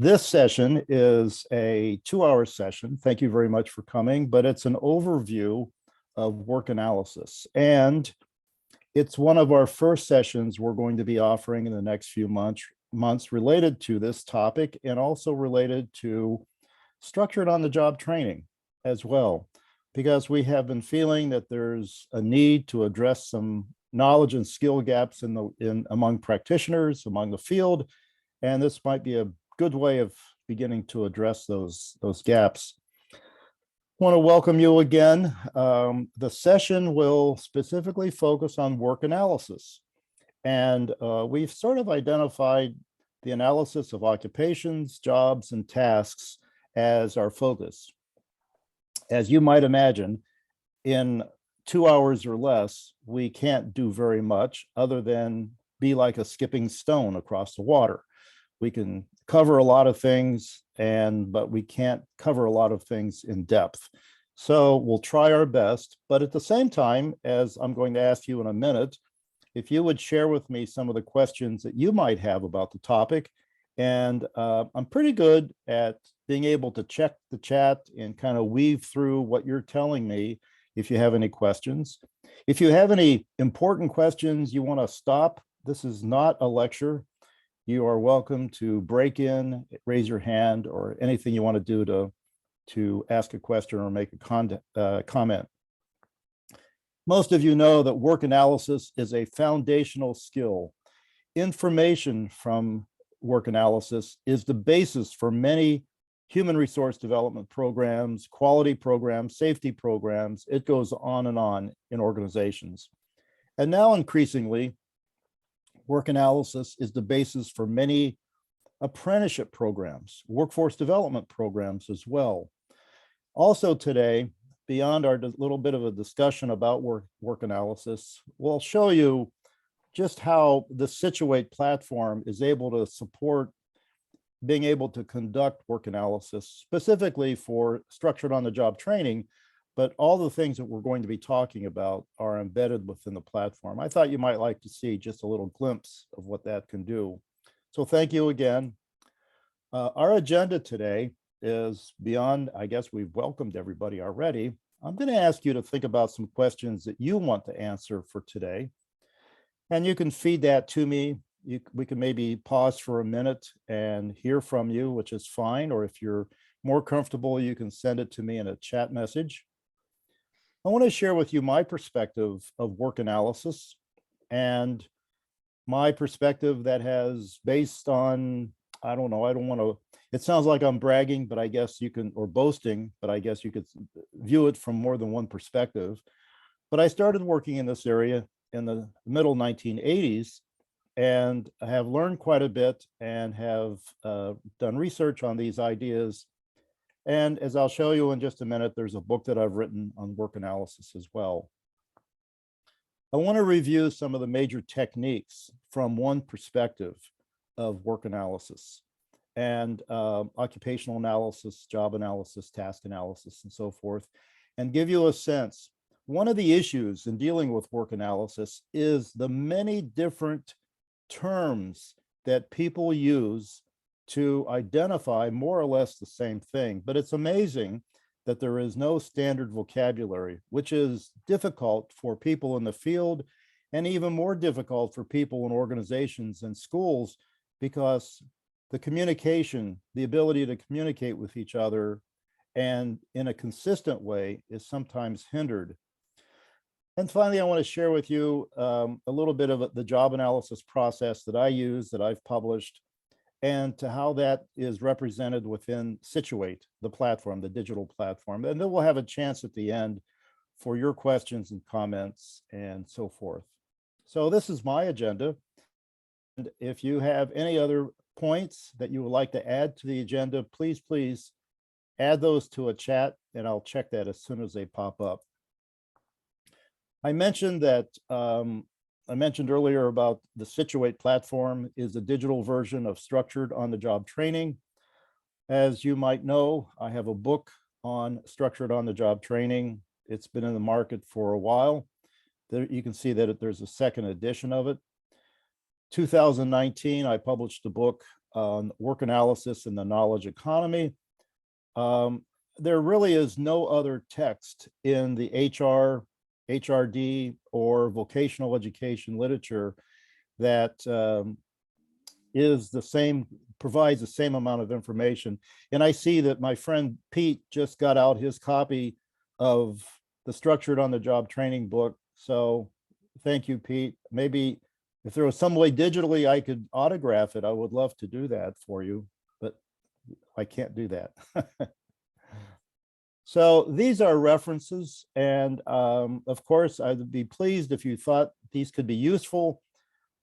This session is a 2-hour session. Thank you very much for coming, but it's an overview of work analysis. And it's one of our first sessions we're going to be offering in the next few months related to this topic and also related to structured on-the-job training as well, because we have been feeling that there's a need to address some knowledge and skill gaps among practitioners, among the field, and this might be a good way of beginning to address those gaps. I want to welcome you again. The session will specifically focus on work analysis. And we've sort of identified the analysis of occupations, jobs, and tasks as our focus. As you might imagine, in 2 hours or less, we can't do very much other than be like a skipping stone across the water. We can cover a lot of things, but we can't cover a lot of things in depth. So we'll try our best, but at the same time, as I'm going to ask you in a minute, if you would share with me some of the questions that you might have about the topic. And I'm pretty good at being able to check the chat and kind of weave through what you're telling me if you have any questions. If you have any important questions you want to stop, this is not a lecture. You are welcome to break in, raise your hand, or anything you want to do to ask a question or make a comment. Most of you know that work analysis is a foundational skill. Information from work analysis is the basis for many human resource development programs, quality programs, safety programs. It goes on in organizations. And now increasingly, work analysis is the basis for many apprenticeship programs, workforce development programs as well. Also today, beyond our little bit of a discussion about work analysis, we'll show you just how the SiTUATE platform is able to support being able to conduct work analysis specifically for structured on-the-job training, but all the things that we're going to be talking about are embedded within the platform. I thought you might like to see just a little glimpse of what that can do. So thank you again. Our agenda today is beyond, I guess we've welcomed everybody already. I'm going to ask you to think about some questions that you want to answer for today. And you can feed that to me. We can maybe pause for a minute and hear from you, which is fine. Or if you're more comfortable, you can send it to me in a chat message. I want to share with you my perspective of work analysis and my perspective that has based on, I don't know, I don't want to, it sounds like I'm bragging, but I guess you can, or boasting, but I guess you could view it from more than one perspective. But I started working in this area in the middle 1980s and I have learned quite a bit and have done research on these ideas. And as I'll show you in just a minute, there's a book that I've written on work analysis as well. I want to review some of the major techniques from one perspective of work analysis and occupational analysis, job analysis, task analysis, and so forth, and give you a sense. One of the issues in dealing with work analysis is the many different terms that people use to identify more or less the same thing. But it's amazing that there is no standard vocabulary, which is difficult for people in the field and even more difficult for people in organizations and schools, because the communication, the ability to communicate with each other and in a consistent way is sometimes hindered. And finally, I want to share with you a little bit of the job analysis process that I use, that I've published, and to how that is represented within SiTUATE, the platform, the digital platform. And then we'll have a chance at the end for your questions and comments and so forth. So this is my agenda. And if you have any other points that you would like to add to the agenda, please add those to a chat and I'll check that as soon as they pop up. I mentioned that I mentioned earlier about the SiTUATE platform is a digital version of structured on-the-job training. As you might know, I have a book on structured on-the-job training. It's been in the market for a while. There, you can see that there's a second edition of it. 2019, I published a book on work analysis in the knowledge economy. There really is no other text in the HR, HRD, or vocational education literature that is the same, provides the same amount of information. And I see that my friend Pete just got out his copy of the Structured on the Job training book. So thank you, Pete. Maybe if there was some way digitally I could autograph it, I would love to do that for you, but I can't do that. So these are references, and of course, I'd be pleased if you thought these could be useful,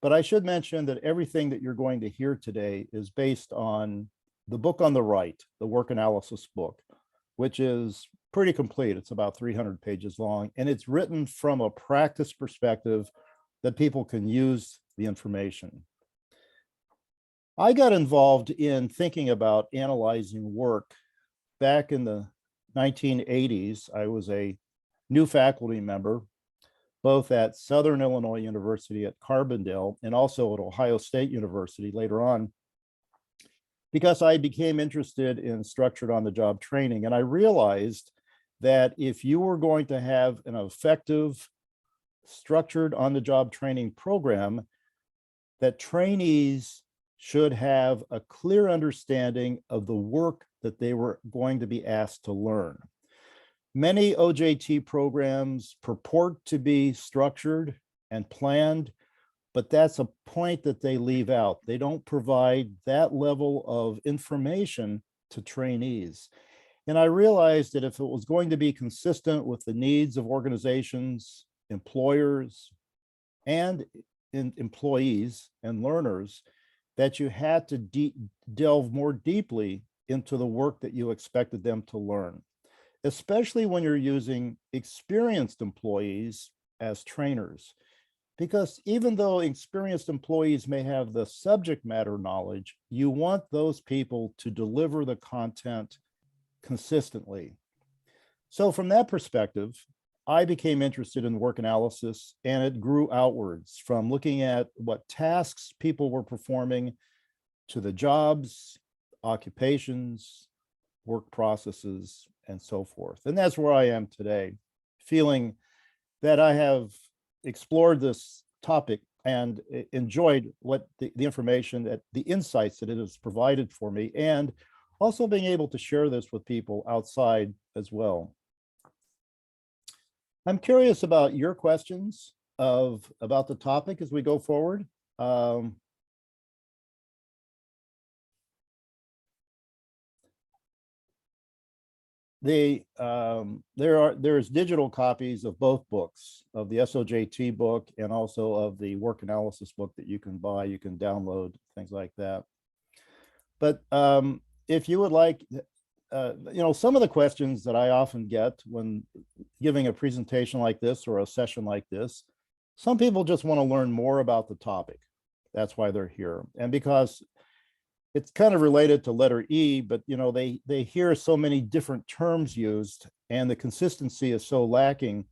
but I should mention that everything that you're going to hear today is based on the book on the right, the work analysis book, which is pretty complete. It's about 300 pages long, and it's written from a practice perspective that people can use the information. I got involved in thinking about analyzing work back in the 1980s. I was a new faculty member, both at Southern Illinois University at Carbondale and also at Ohio State University later on, because I became interested in structured on the job training. And I realized that if you were going to have an effective structured on the job training program, that trainees should have a clear understanding of the work that they were going to be asked to learn. Many OJT programs purport to be structured and planned, but that's a point that they leave out. They don't provide that level of information to trainees. And I realized that if it was going to be consistent with the needs of organizations, employers, and employees and learners, that you had to delve more deeply into the work that you expected them to learn, especially when you're using experienced employees as trainers. Because even though experienced employees may have the subject matter knowledge, you want those people to deliver the content consistently. So from that perspective, I became interested in work analysis, and it grew outwards from looking at what tasks people were performing to the jobs, occupations, work processes, and so forth. And that's where I am today, feeling that I have explored this topic and enjoyed what the information, that the insights that it has provided for me, and also being able to share this with people outside as well. I'm curious about your questions about the topic as we go forward. There's digital copies of both books, of the SOJT book and also of the work analysis book that you can buy, you can download, things like that. But if you would like, some of the questions that I often get when giving a presentation like this or a session like this, some people just want to learn more about the topic. That's why they're here. And because it's kind of related to letter E, but they hear so many different terms used and the consistency is so lacking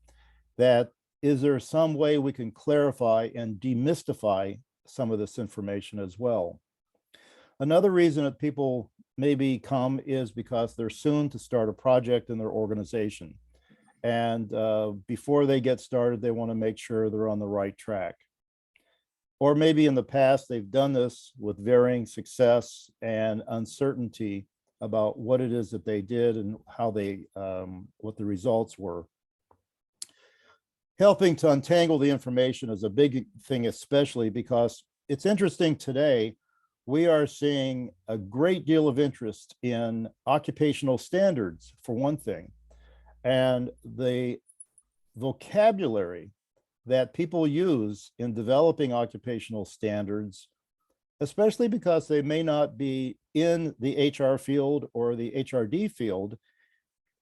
that is there some way we can clarify and demystify some of this information as well? Another reason that people maybe come is because they're soon to start a project in their organization. And before they get started, they want to make sure they're on the right track. Or maybe in the past, they've done this with varying success and uncertainty about what it is that they did and how they, what the results were. Helping to untangle the information is a big thing, especially because it's interesting today. We are seeing a great deal of interest in occupational standards, for one thing, and the vocabulary that people use in developing occupational standards, especially because they may not be in the HR field or the HRD field,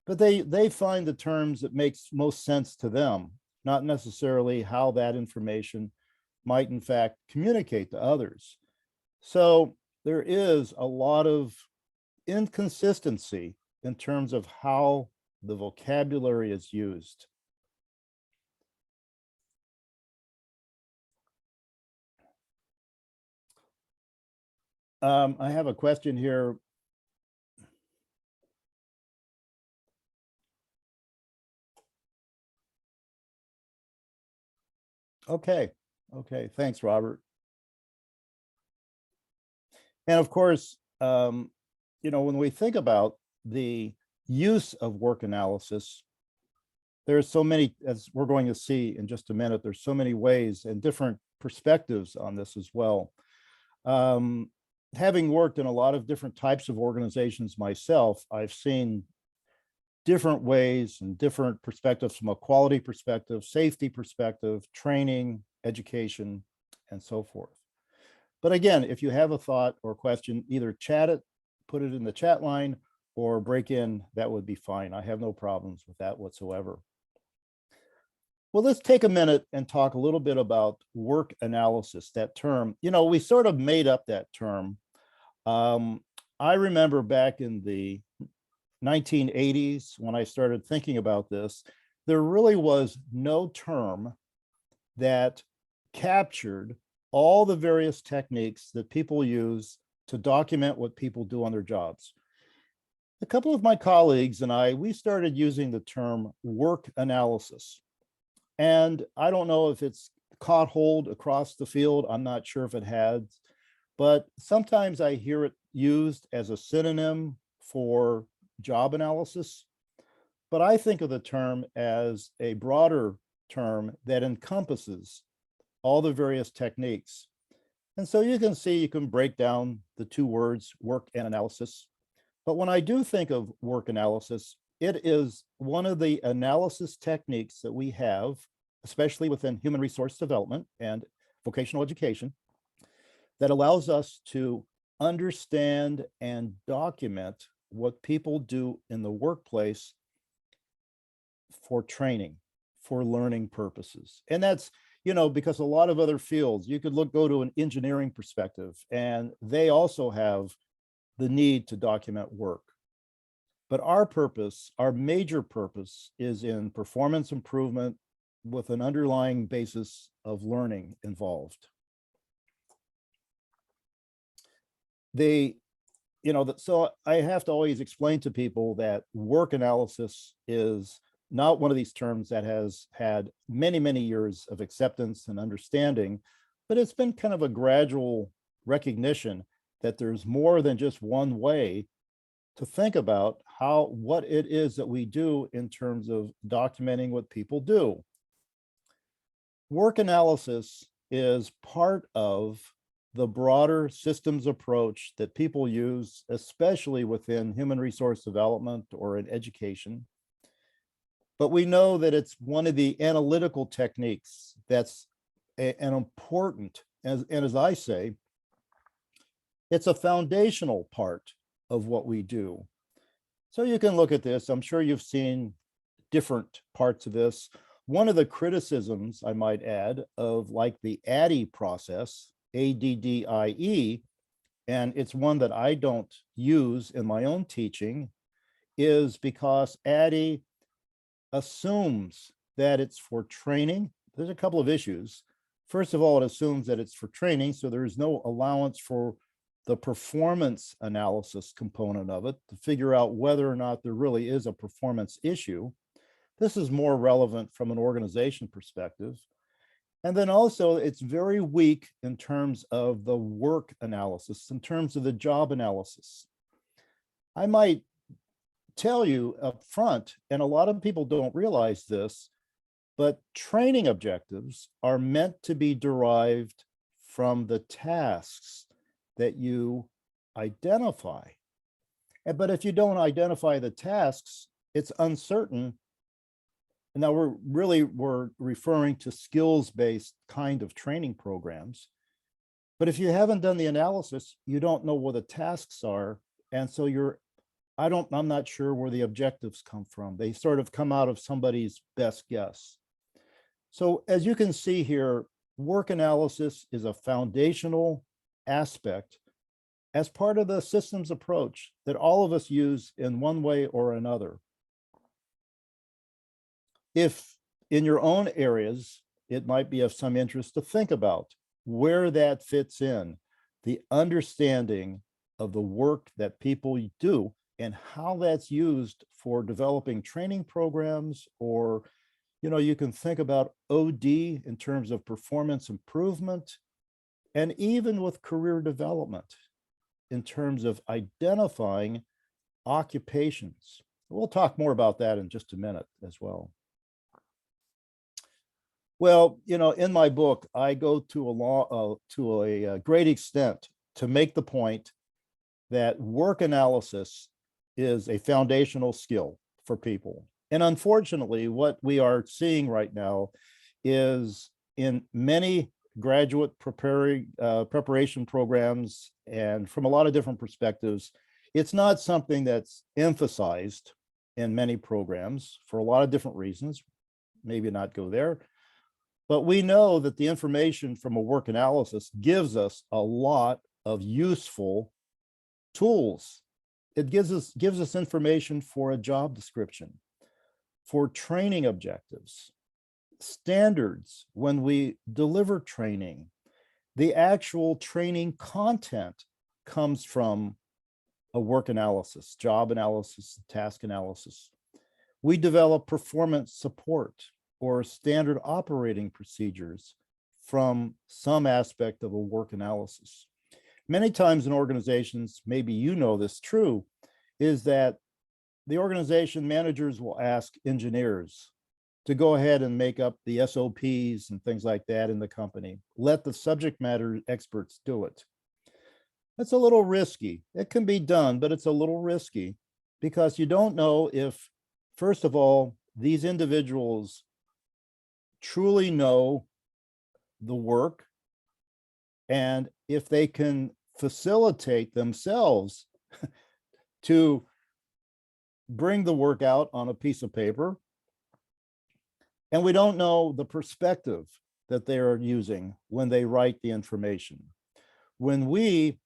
but they find the terms that makes most sense to them, not necessarily how that information might in fact communicate to others. So there is a lot of inconsistency in terms of how the vocabulary is used. I have a question here. Okay, thanks, Robert. And of course, when we think about the use of work analysis, there's so many, as we're going to see in just a minute, there's so many ways and different perspectives on this as well. Having worked in a lot of different types of organizations myself, I've seen different ways and different perspectives from a quality perspective, safety perspective, training, education, and so forth. But again, if you have a thought or question, either chat it, put it in the chat line, or break in, that would be fine. I have no problems with that whatsoever. Well, let's take a minute and talk a little bit about work analysis, that term. We sort of made up that term. I remember back in the 1980s, when I started thinking about this, there really was no term that captured all the various techniques that people use to document what people do on their jobs. A couple of my colleagues and I, we started using the term work analysis. And I don't know if it's caught hold across the field. I'm not sure if it has, but sometimes I hear it used as a synonym for job analysis. But I think of the term as a broader term that encompasses all the various techniques. And so you can see, you can break down the two words, work and analysis. But when I do think of work analysis, it is one of the analysis techniques that we have, especially within human resource development and vocational education, that allows us to understand and document what people do in the workplace for training, for learning purposes. And that's, because a lot of other fields, you could go to an engineering perspective, and they also have the need to document work. But our purpose, our major purpose, is in performance improvement with an underlying basis of learning involved. So I have to always explain to people that work analysis is not one of these terms that has had many, many years of acceptance and understanding, but it's been kind of a gradual recognition that there's more than just one way to think about what it is that we do in terms of documenting what people do. Work analysis is part of the broader systems approach that people use, especially within human resource development or in education. But we know that it's one of the analytical techniques that's an important, and as I say, it's a foundational part of what we do. So you can look at this. I'm sure you've seen different parts of this. One of the criticisms, I might add, of like the ADDIE process, ADDIE, and it's one that I don't use in my own teaching, is because ADDIE assumes that it's for training. There's a couple of issues. First of all, it assumes that it's for training, so there's no allowance for the performance analysis component of it to figure out whether or not there really is a performance issue. This is more relevant from an organization perspective. And then also it's very weak in terms of the work analysis, in terms of the job analysis. I might tell you up front, and a lot of people don't realize this, but training objectives are meant to be derived from the tasks that you identify. But if you don't identify the tasks, it's uncertain. Now we're referring to skills-based kind of training programs. But if you haven't done the analysis, you don't know what the tasks are. And so I'm not sure where the objectives come from. They sort of come out of somebody's best guess. So as you can see here, work analysis is a foundational aspect as part of the systems approach that all of us use in one way or another. If in your own areas, it might be of some interest to think about where that fits in. the understanding of the work that people do and how that's used for developing training programs, or, you can think about OD in terms of performance improvement, and even with career development in terms of identifying occupations. We'll talk more about that in just a minute as well. Well, in my book, I go to a great extent to make the point that work analysis is a foundational skill for people. And unfortunately, what we are seeing right now is in many graduate preparation programs, and from a lot of different perspectives, it's not something that's emphasized in many programs for a lot of different reasons. Maybe not go there. But we know that the information from a work analysis gives us a lot of useful tools. It gives us information for a job description, for training objectives, standards when we deliver training. The actual training content comes from a work analysis, job analysis, task analysis. We develop performance support or standard operating procedures from some aspect of a work analysis. Many times in organizations, maybe you know this true, is that the organization managers will ask engineers to go ahead and make up the SOPs and things like that in the company. Let the subject matter experts do it. That's a little risky. It can be done, but it's a little risky because you don't know if, first of all, these individuals truly know the work, and if they can facilitate themselves to bring the work out on a piece of paper. And we don't know the perspective that they are using when they write the information. When we,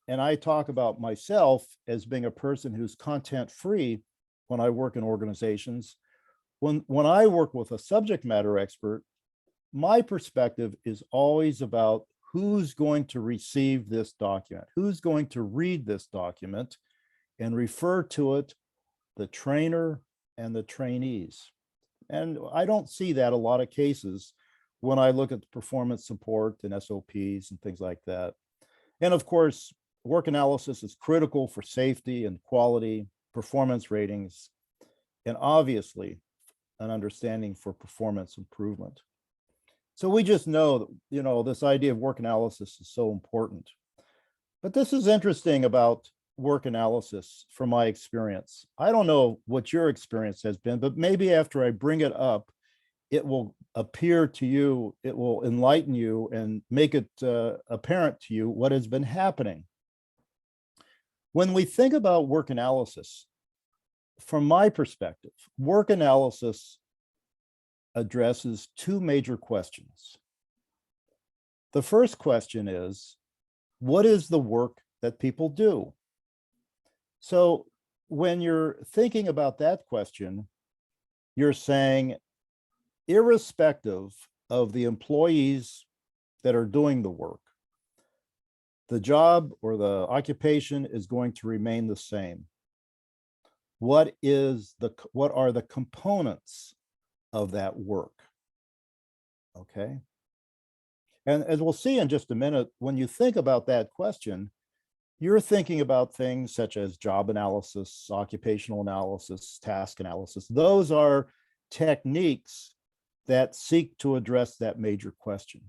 and I talk about myself as being a person who's content free when I work in organizations, when I work with a subject matter expert, my perspective is always about who's going to receive this document, who's going to read this document and refer to it, the trainer and the trainees. And I don't see that a lot of cases when I look at the performance support and SOPs and things like that. And of course, work analysis is critical for safety and quality, performance ratings, and obviously an understanding for performance improvement. So we just know that, this idea of work analysis is so important. But this is interesting about work analysis from my experience. I don't know what your experience has been, but maybe after I bring it up, it will appear to you, it will enlighten you and make it apparent to you what has been happening. When we think about work analysis, from my perspective, work analysis addresses two major questions. The first question is, what is the work that people do? So when you're thinking about that question, you're saying, irrespective of the employees that are doing the work, the job or the occupation is going to remain the same. What are the components of that work? Okay. And as we'll see in just a minute, when you think about that question, you're thinking about things such as job analysis, occupational analysis, task analysis. Those are techniques that seek to address that major question.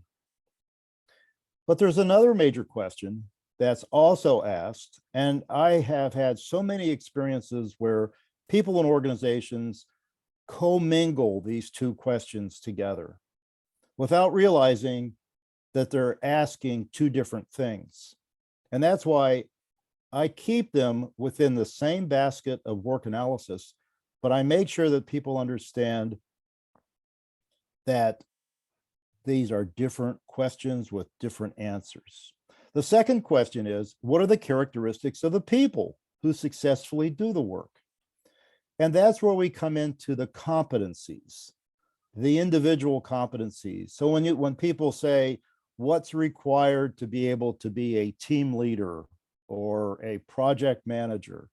But there's another major question that's also asked, and I have had so many experiences where people in organizations commingle these two questions together without realizing that they're asking two different things. And that's why I keep them within the same basket of work analysis, but I make sure that people understand that these are different questions with different answers. The second question is, what are the characteristics of the people who successfully do the work? And that's where we come into the competencies, the individual competencies. So when people say, what's required to be able to be a team leader or a project manager.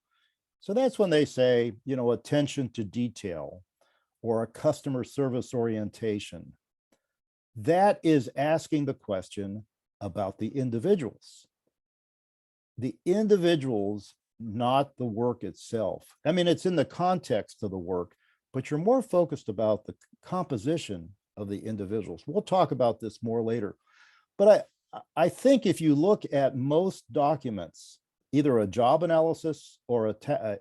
So that's when they say, you know, attention to detail or a customer service orientation. That is asking the question about the individuals. The individuals, not the work itself. I mean, it's in the context of the work, but you're more focused about the composition of the individuals. We'll talk about this more later. But I think if you look at most documents, either a job analysis or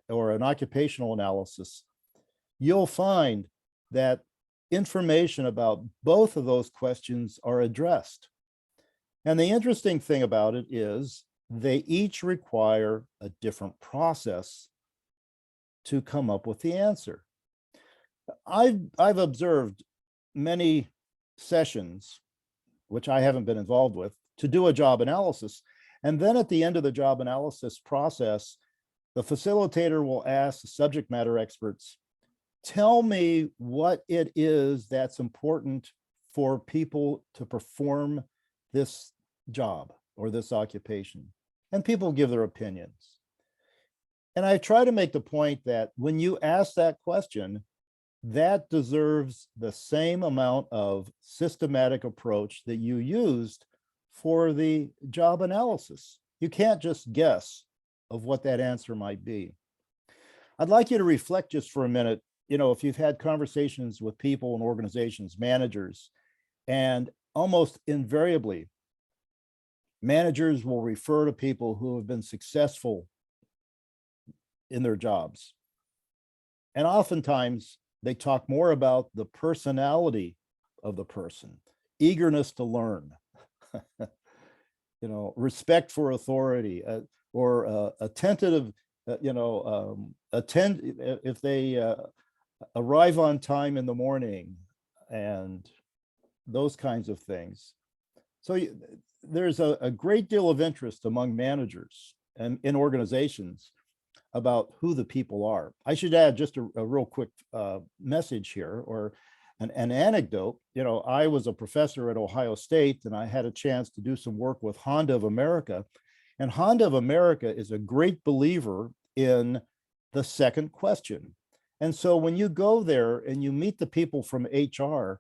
an occupational analysis, you'll find that information about both of those questions are addressed. And the interesting thing about it is they each require a different process to come up with the answer. I've observed many sessions, which I haven't been involved with, to do a job analysis. And then at the end of the job analysis process, the facilitator will ask the subject matter experts, tell me what it is that's important for people to perform this job or this occupation. And people give their opinions. And I try to make the point that when you ask that question, that deserves the same amount of systematic approach that you used for the job analysis. You can't just guess of what that answer might be. I'd like you to reflect just for a minute, you know, if you've had conversations with people and organizations, managers, and almost invariably, managers will refer to people who have been successful in their jobs. And oftentimes they talk more about the personality of the person, eagerness to learn, you know, respect for authority, or attentive, attend if they arrive on time in the morning and those kinds of things. So there's a great deal of interest among managers and in organizations about who the people are. I should add just a real quick message here, or an anecdote. You know, I was a professor at Ohio State, and I had a chance to do some work with Honda of America. And Honda of America is a great believer in the second question. And so when you go there and you meet the people from HR,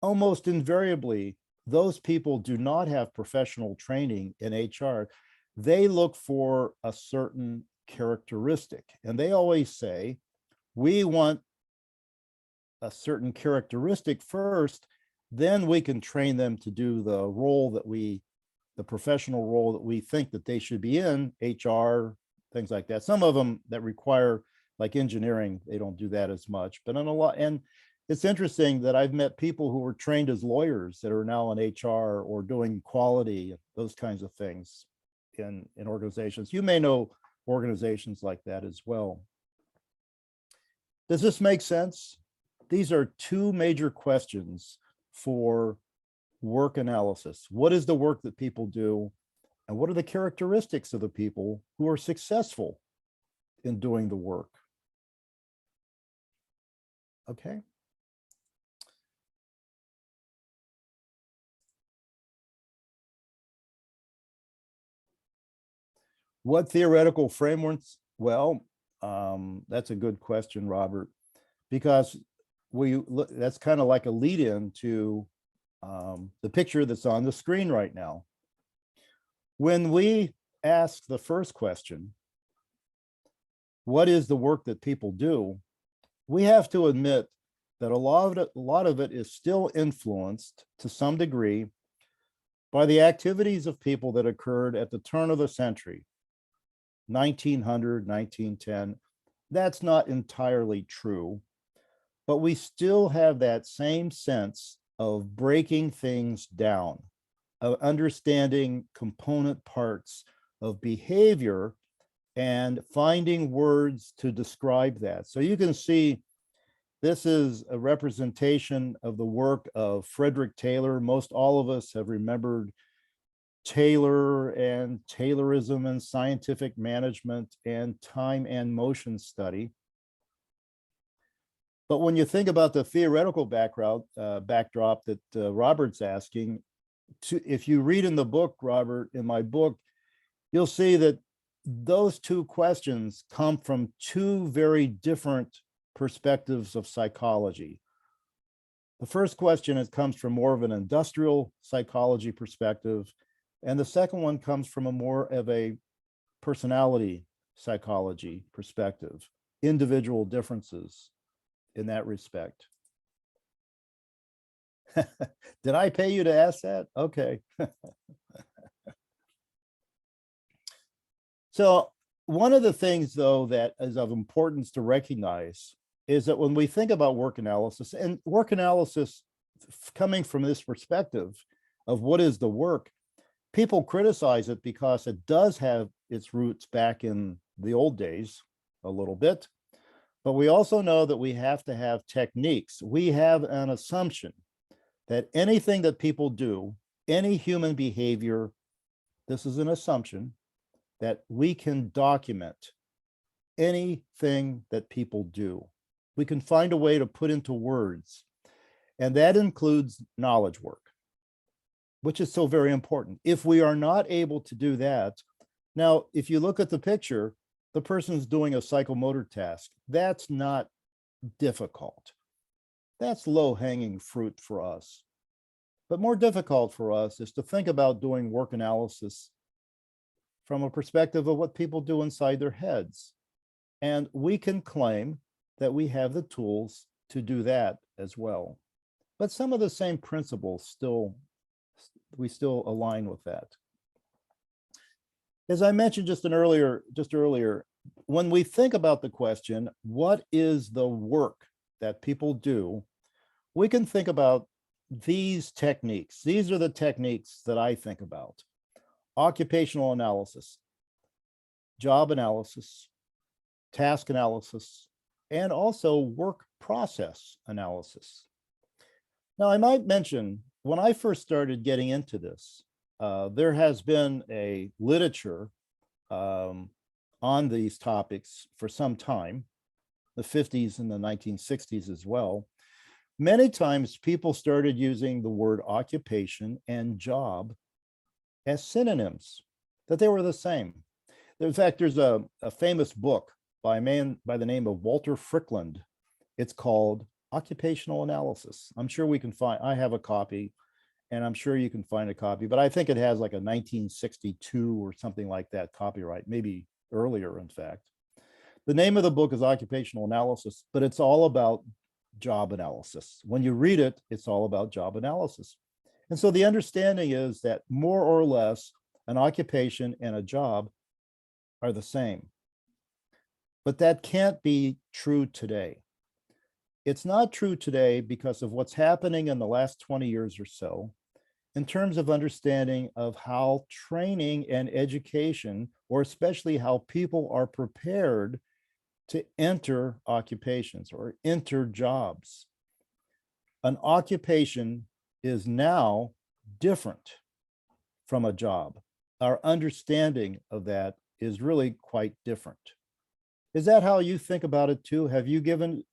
almost invariably, those people do not have professional training in HR. They look for a certain characteristic, and they always say, we want a certain characteristic first, then we can train them to do the role that the professional role that we think that they should be in, HR, things like that. Some of them that require, like engineering, they don't do that as much, but in a lot. And it's interesting that I've met people who were trained as lawyers that are now in HR or doing quality, those kinds of things in organizations. You may know organizations like that as well. Does this make sense? These are two major questions for work analysis. What is the work that people do? And what are the characteristics of the people who are successful in doing the work? Okay. What theoretical frameworks? Well, that's a good question, Robert, because that's kind of like a lead in to the picture that's on the screen right now. When we ask the first question, what is the work that people do? We have to admit that a lot of it is still influenced to some degree by the activities of people that occurred at the turn of the century, 1900, 1910. That's not entirely true, but we still have that same sense of breaking things down, of understanding component parts of behavior and finding words to describe that. So you can see this is a representation of the work of Frederick Taylor. Most all of us have remembered Taylor and Taylorism and scientific management and time and motion study. But when you think about the theoretical backdrop that Robert's asking, if you read in the book, Robert, in my book, you'll see that those two questions come from two very different perspectives of psychology. The first question, it comes from more of an industrial psychology perspective, and the second one comes from a more of a personality psychology perspective, individual differences in that respect. Did I pay you to ask that? Okay. So one of the things, though, that is of importance to recognize is that when we think about work analysis, and work analysis coming from this perspective of what is the work, people criticize it because it does have its roots back in the old days a little bit. But we also know that we have to have techniques. We have an assumption that anything that people do, any human behavior, this is an assumption that we can document anything that people do. We can find a way to put into words, and that includes knowledge work, which is so very important. If we are not able to do that, now, if you look at the picture, the person's doing a psychomotor task. That's not difficult. That's low-hanging fruit for us. But more difficult for us is to think about doing work analysis from a perspective of what people do inside their heads. And we can claim that we have the tools to do that as well. But some of the same principles we still align with that. As I mentioned just earlier, when we think about the question, what is the work that people do, we can think about these techniques. These are the techniques that I think about: occupational analysis, job analysis, task analysis, and also work process analysis. Now, I might mention, when I first started getting into this, there has been a literature on these topics for some time, the 50s and the 1960s as well. Many times people started using the word occupation and job as synonyms, that they were the same. In fact, there's a famous book by a man by the name of Walter Strickland. It's called Occupational Analysis. I'm sure we can find, I have a copy, and I'm sure you can find a copy, but I think it has like a 1962 or something like that copyright, maybe earlier, in fact. The name of the book is Occupational Analysis, but it's all about job analysis. When you read it, it's all about job analysis. And so the understanding is that more or less an occupation and a job are the same. But that can't be true today. It's not true today because of what's happening in the last 20 years or so in terms of understanding of how training and education, or especially how people are prepared to enter occupations or enter jobs. An occupation is now different from a job. Our understanding of that is really quite different. Is that how you think about it too? Have you given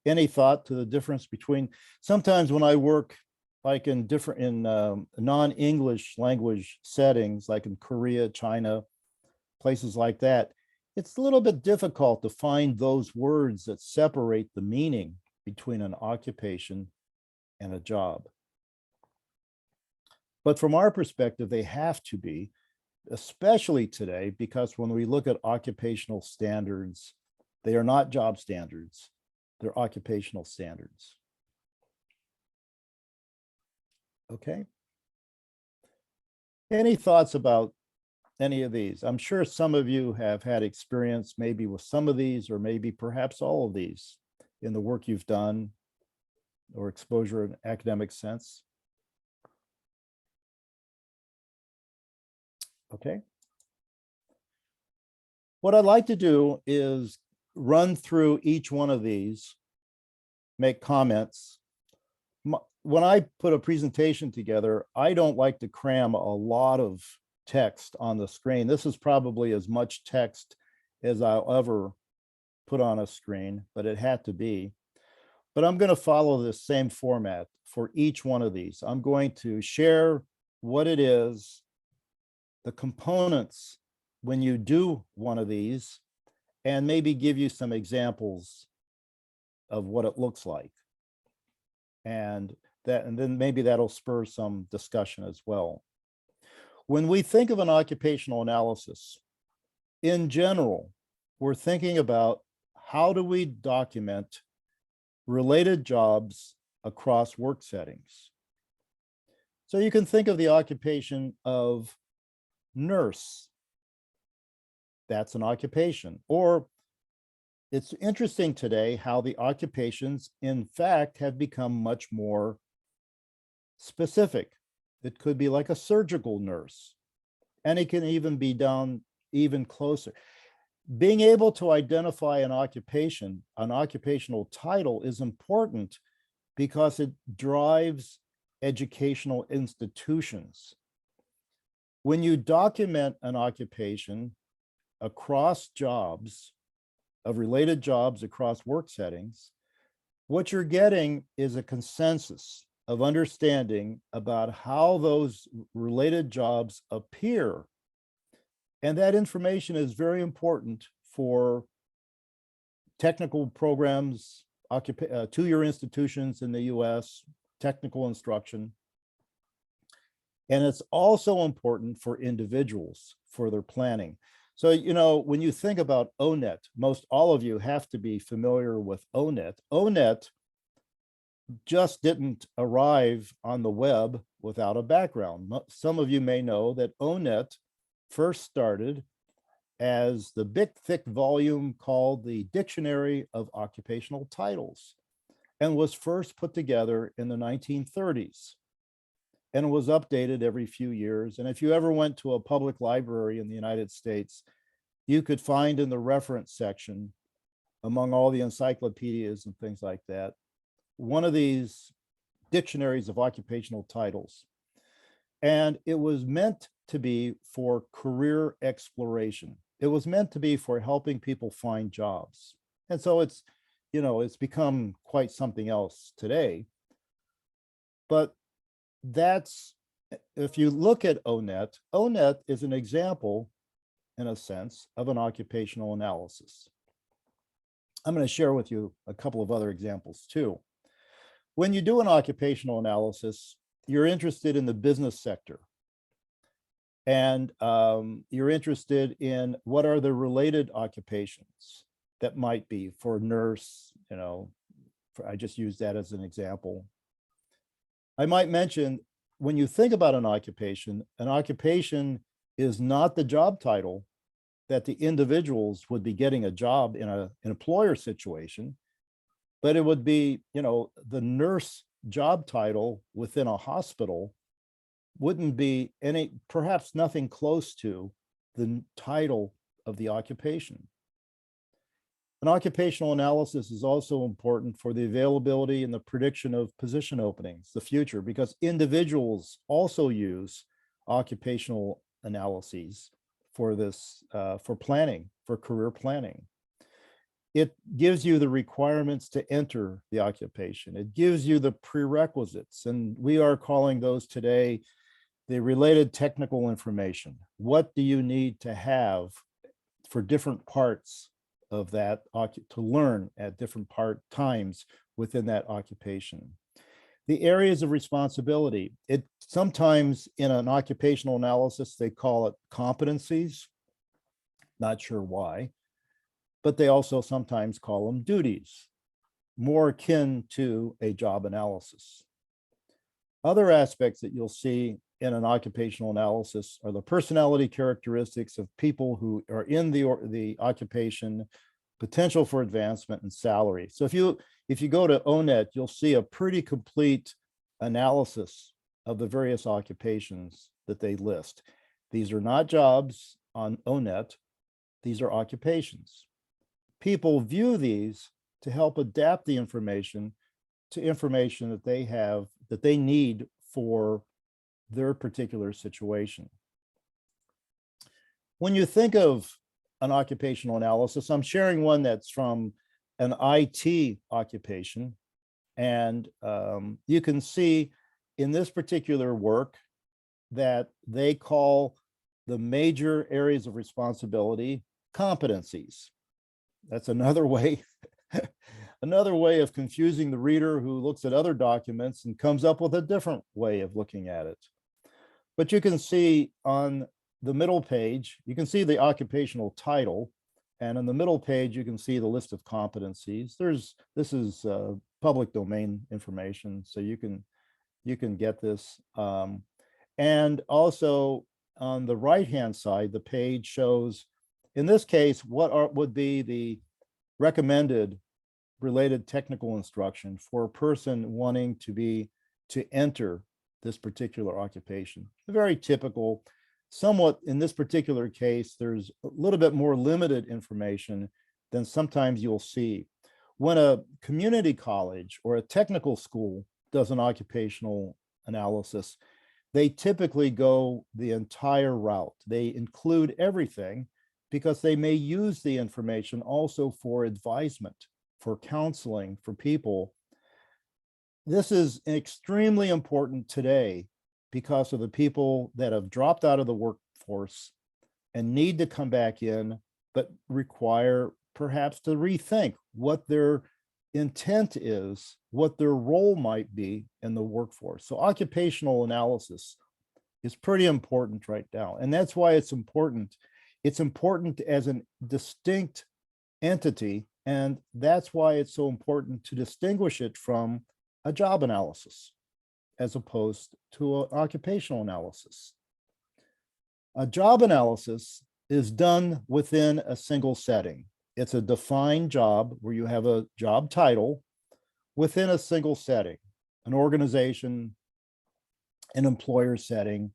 any thought to the difference between, sometimes when I work like in non-English language settings, like in Korea, China, places like that, it's a little bit difficult to find those words that separate the meaning between an occupation and a job. But from our perspective, they have to be, especially today, because when we look at occupational standards, they are not job standards, they're occupational standards. Okay. Any thoughts about any of these? I'm sure some of you have had experience maybe with some of these, or maybe perhaps all of these in the work you've done or exposure in academic sense. Okay. What I'd like to do is run through each one of these, make comments. When I put a presentation together, I don't like to cram a lot of text on the screen. This is probably as much text as I'll ever put on a screen, but it had to be. But I'm going to follow this same format for each one of these. I'm going to share what it is, the components when you do one of these, and maybe give you some examples of what it looks like. And then maybe that'll spur some discussion as well. When we think of an occupational analysis, in general, we're thinking about how do we document related jobs across work settings. So you can think of the occupation of nurse. That's an occupation. Or it's interesting today how the occupations, in fact, have become much more specific. It could be like a surgical nurse, and it can even be done even closer. Being able to identify an occupation, an occupational title, is important because it drives educational institutions. When you document an occupation across jobs, of related jobs across work settings, what you're getting is a consensus of understanding about how those related jobs appear. And that information is very important for technical programs, two-year institutions in the US, technical instruction. And it's also important for individuals for their planning. So, you know, when you think about ONET, most all of you have to be familiar with ONET. ONET just didn't arrive on the web without a background. Some of you may know that ONET first started as the big, thick volume called the Dictionary of Occupational Titles, and was first put together in the 1930s. And was updated every few years. And if you ever went to a public library in the United States, you could find in the reference section, among all the encyclopedias and things like that, one of these dictionaries of occupational titles. And it was meant to be for career exploration. It was meant to be for helping people find jobs. And so it's, you know, it's become quite something else today. But that's, if you look at ONET, ONET is an example, in a sense, of an occupational analysis. I'm going to share with you a couple of other examples too. When you do an occupational analysis, you're interested in the business sector. And you're interested in what are the related occupations that might be for nurse, you know, I just used that as an example. I might mention, when you think about an occupation is not the job title that the individuals would be getting a job in an employer situation, but it would be, you know, the nurse job title within a hospital wouldn't be perhaps nothing close to the title of the occupation. An occupational analysis is also important for the availability and the prediction of position openings, the future, because individuals also use occupational analyses for this, for planning, for career planning. It gives you the requirements to enter the occupation. It gives you the prerequisites, and we are calling those today the related technical information. What do you need to have for different parts of that to learn at different times within that occupation? The areas of responsibility. It sometimes in an occupational analysis, they call it competencies. Not sure why, but they also sometimes call them duties, more akin to a job analysis. Other aspects that you'll see in an occupational analysis are the personality characteristics of people who are in the occupation, potential for advancement, and salary. So if you go to ONET, you'll see a pretty complete analysis of the various occupations that they list. These are not jobs on ONET, these are occupations. People view these to help adapt the information to information that they have, that they need for their particular situation. When you think of an occupational analysis, I'm sharing one that's from an IT occupation. And you can see in this particular work, that they call the major areas of responsibility competencies. That's another way, another way of confusing the reader who looks at other documents and comes up with a different way of looking at it. But you can see on the middle page, you can see the occupational title, and on the middle page, you can see the list of competencies. This is public domain information, so you can get this. And also on the right-hand side, the page shows, in this case, what would be the recommended related technical instruction for a person wanting to enter this particular occupation. Very typical, somewhat in this particular case, there's a little bit more limited information than sometimes you'll see. When a community college or a technical school does an occupational analysis, they typically go the entire route. They include everything because they may use the information also for advisement, for counseling, for people. This is extremely important today because of the people that have dropped out of the workforce and need to come back in, but require perhaps to rethink what their intent is, what their role might be in the workforce. So occupational analysis is pretty important right now. And that's why it's important. It's important as a distinct entity. And that's why it's so important to distinguish it from a job analysis as opposed to an occupational analysis. A job analysis is done within a single setting. It's a defined job where you have a job title within a single setting, an organization, an employer setting.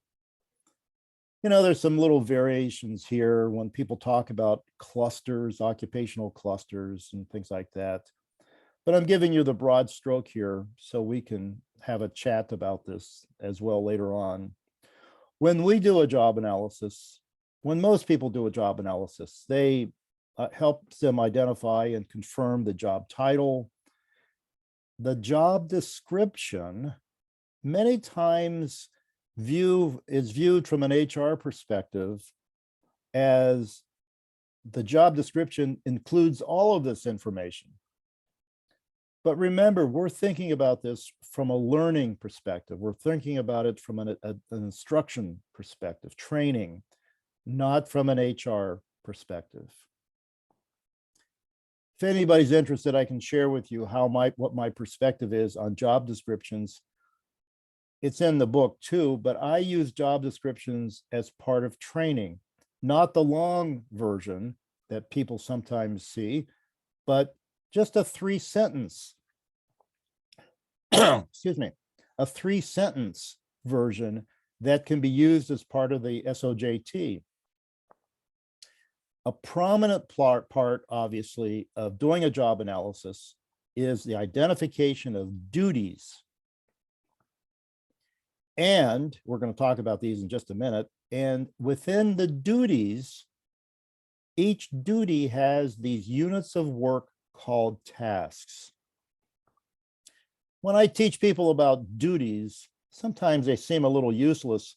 You know, there's some little variations here when people talk about clusters, occupational clusters and things like that. But I'm giving you the broad stroke here so we can have a chat about this as well later on. When we do a job analysis, when most people do a job analysis, they helps them identify and confirm the job title. The job description many times is viewed from an HR perspective as the job description includes all of this information. But remember, we're thinking about this from a learning perspective. We're thinking about it from an instruction perspective, training, not from an HR perspective. If anybody's interested, I can share with you what my perspective is on job descriptions. It's in the book too, but I use job descriptions as part of training, not the long version that people sometimes see, but just a 3-sentence, excuse me, a 3-sentence version that can be used as part of the SOJT. A prominent part, obviously, of doing a job analysis is the identification of duties. And we're going to talk about these in just a minute. And within the duties, each duty has these units of work called tasks. When I teach people about duties, sometimes they seem a little useless,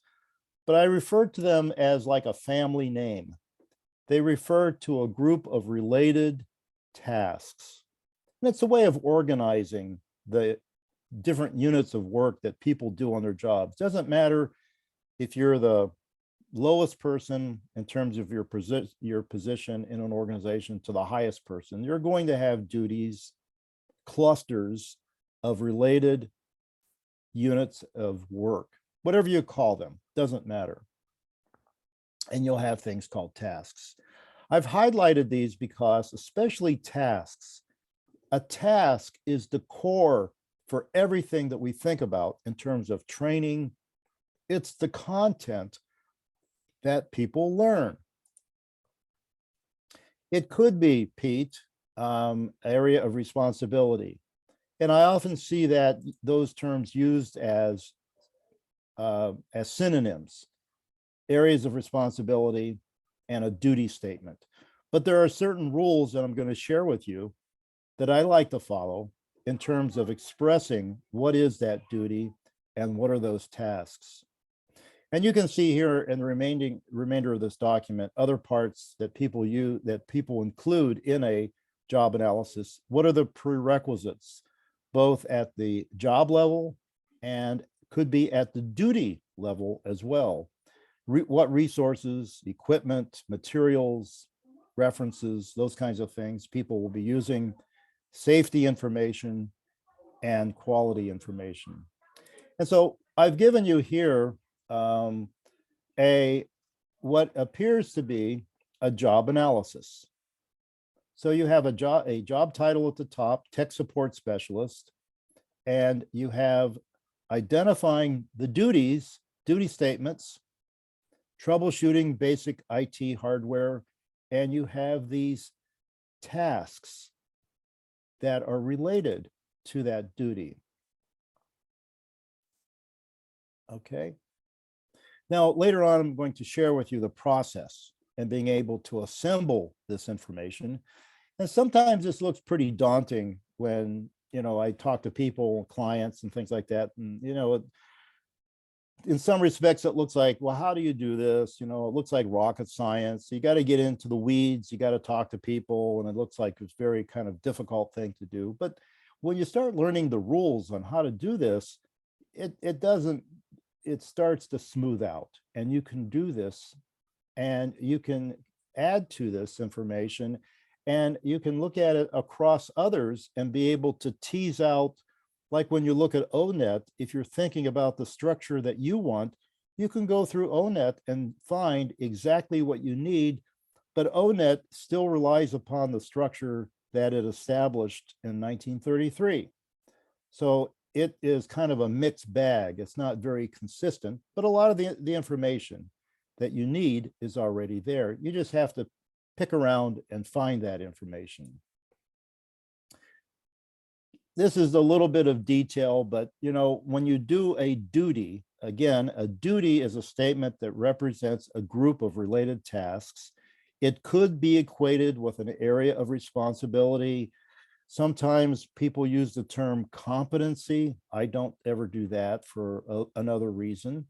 but I refer to them as like a family name. They refer to a group of related tasks. And it's a way of organizing the different units of work that people do on their jobs. Doesn't matter if you're the lowest person in terms of your position in an organization to the highest person. You're going to have duties, clusters of related units of work, whatever you call them, doesn't matter. And you'll have things called tasks. I've highlighted these because, especially tasks, a task is the core for everything that we think about in terms of training. It's the content that people learn. It could be, Pete, area of responsibility. And I often see that those terms used as synonyms. Areas of responsibility and a duty statement. But there are certain rules that I'm going to share with you that I like to follow in terms of expressing what is that duty and what are those tasks. And you can see here in the remainder of this document, other parts that people include in a job analysis. What are the prerequisites, both at the job level and could be at the duty level as well? What resources, equipment, materials, references, those kinds of things people will be using, safety information, and quality information. And so I've given you here what appears to be a job analysis. So you have a job title at the top, tech support specialist, and you have identifying the duty statements, troubleshooting basic IT hardware, and you have these tasks that are related to that duty. Okay. Now, later on, I'm going to share with you the process and being able to assemble this information. And sometimes this looks pretty daunting when, I talk to people, clients and things like that. And, in some respects, it looks like, well, how do you do this? It looks like rocket science. You got to get into the weeds. You got to talk to people. And it looks like it's very kind of difficult thing to do. But when you start learning the rules on how to do this, it starts to smooth out, and you can do this, and you can add to this information, and you can look at it across others and be able to tease out, like when you look at ONET, if you're thinking about the structure that you want, you can go through ONET and find exactly what you need, but ONET still relies upon the structure that it established in 1933. So it is kind of a mixed bag. It's not very consistent, but a lot of the information that you need is already there. You just have to pick around and find that information. This is a little bit of detail, but when you do a duty, again, a duty is a statement that represents a group of related tasks. It could be equated with an area of responsibility. Sometimes people use the term competency. I don't ever do that for another reason.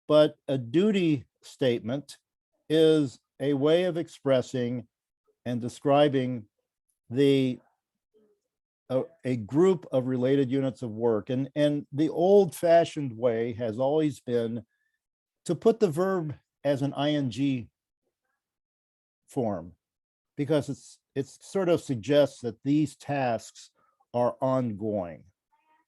But a duty statement is a way of expressing and describing a group of related units of work. And the old-fashioned way has always been to put the verb as an ing form, because it sort of suggests that these tasks are ongoing.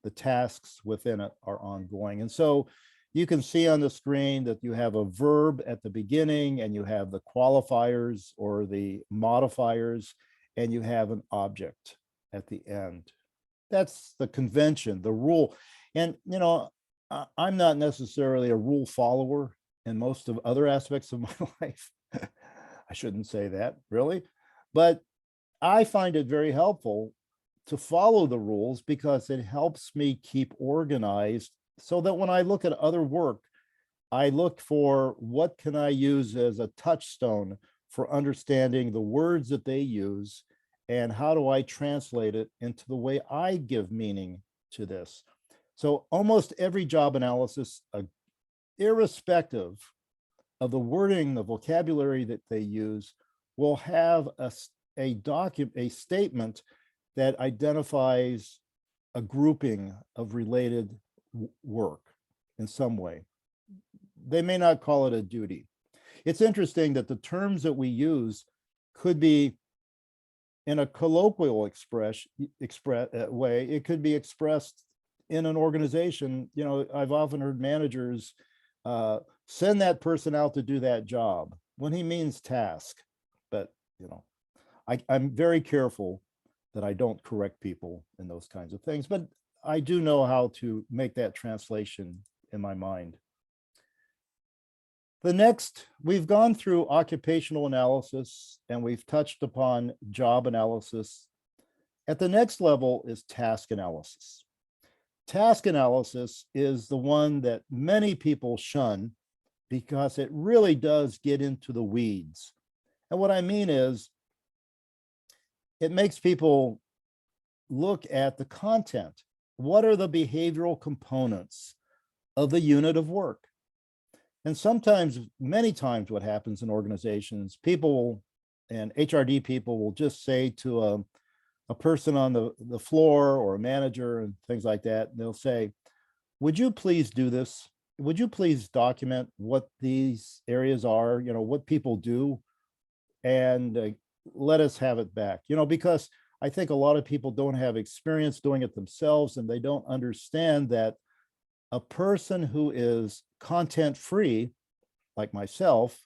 The tasks within it are ongoing. And so you can see on the screen that you have a verb at the beginning, and you have the qualifiers or the modifiers, and you have an object at the end. That's the convention, the rule. And, I'm not necessarily a rule follower in most of other aspects of my life. I shouldn't say that, really. But I find it very helpful to follow the rules, because it helps me keep organized, so that when I look at other work, I look for what can I use as a touchstone for understanding the words that they use, and how do I translate it into the way I give meaning to this. So almost every job analysis, irrespective of the wording, the vocabulary that they use, will have a statement that identifies a grouping of related work in some way. They may not call it a duty. It's interesting that the terms that we use could be in a colloquial way. It could be expressed in an organization. I've often heard managers send that person out to do that job when he means task. But I'm very careful that I don't correct people in those kinds of things, but I do know how to make that translation in my mind. We've gone through occupational analysis, and we've touched upon job analysis. At the next level is task analysis. Task analysis is the one that many people shun, because it really does get into the weeds. And what I mean is, it makes people look at the content. What are the behavioral components of the unit of work? And sometimes, many times, what happens in organizations, people and HRD people will just say to a person on the floor or a manager and things like that, they'll say, would you please do this? Would you please document what these areas are, what people do, and let us have it back, because I think a lot of people don't have experience doing it themselves, and they don't understand that a person who is content free, like myself,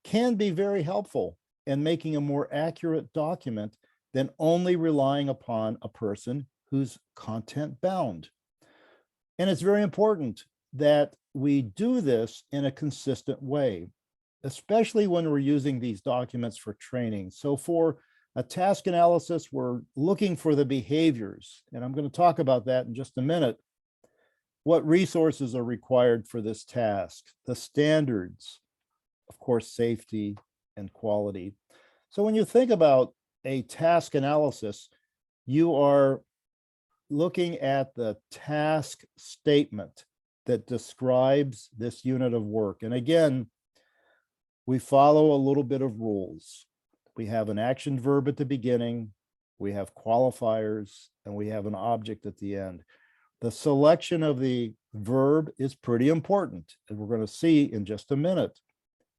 can be very helpful in making a more accurate document than only relying upon a person who's content bound. And it's very important that we do this in a consistent way, especially when we're using these documents for training. So for a task analysis, we're looking for the behaviors, and I'm going to talk about that in just a minute. What resources are required for this task, the standards, of course, safety and quality. So when you think about a task analysis, you are looking at the task statement that describes this unit of work. And again, we follow a little bit of rules. We have an action verb at the beginning, we have qualifiers, and we have an object at the end. The selection of the verb is pretty important, and we're going to see in just a minute.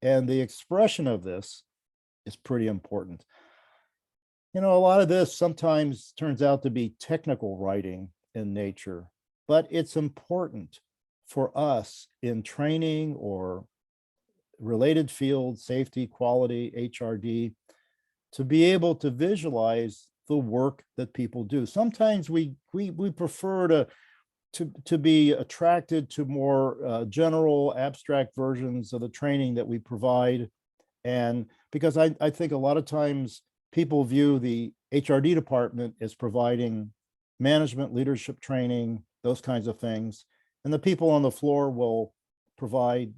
And the expression of this is pretty important. A lot of this sometimes turns out to be technical writing in nature, but it's important for us in training or related fields, safety, quality, HRD, to be able to visualize the work that people do. Sometimes we prefer to be attracted to more general, abstract versions of the training that we provide. And because I think a lot of times people view the HRD department as providing management, leadership training, those kinds of things. And the people on the floor will provide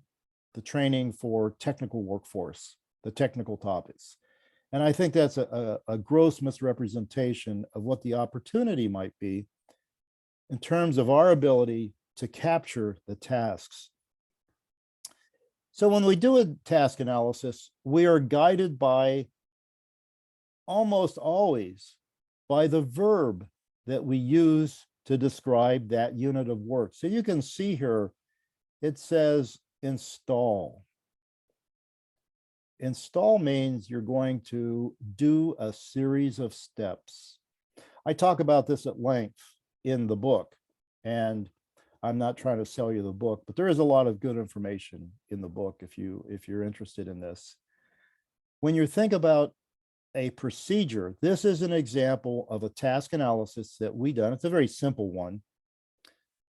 the training for technical workforce, the technical topics. And I think that's a gross misrepresentation of what the opportunity might be in terms of our ability to capture the tasks. So when we do a task analysis, we are guided by, almost always, by the verb that we use to describe that unit of work. So you can see here, it says install. Install means you're going to do a series of steps. I talk about this at length in the book, and I'm not trying to sell you the book, but there is a lot of good information in the book if you're interested in this. When you think about a procedure, this is an example of a task analysis that we done. It's a very simple one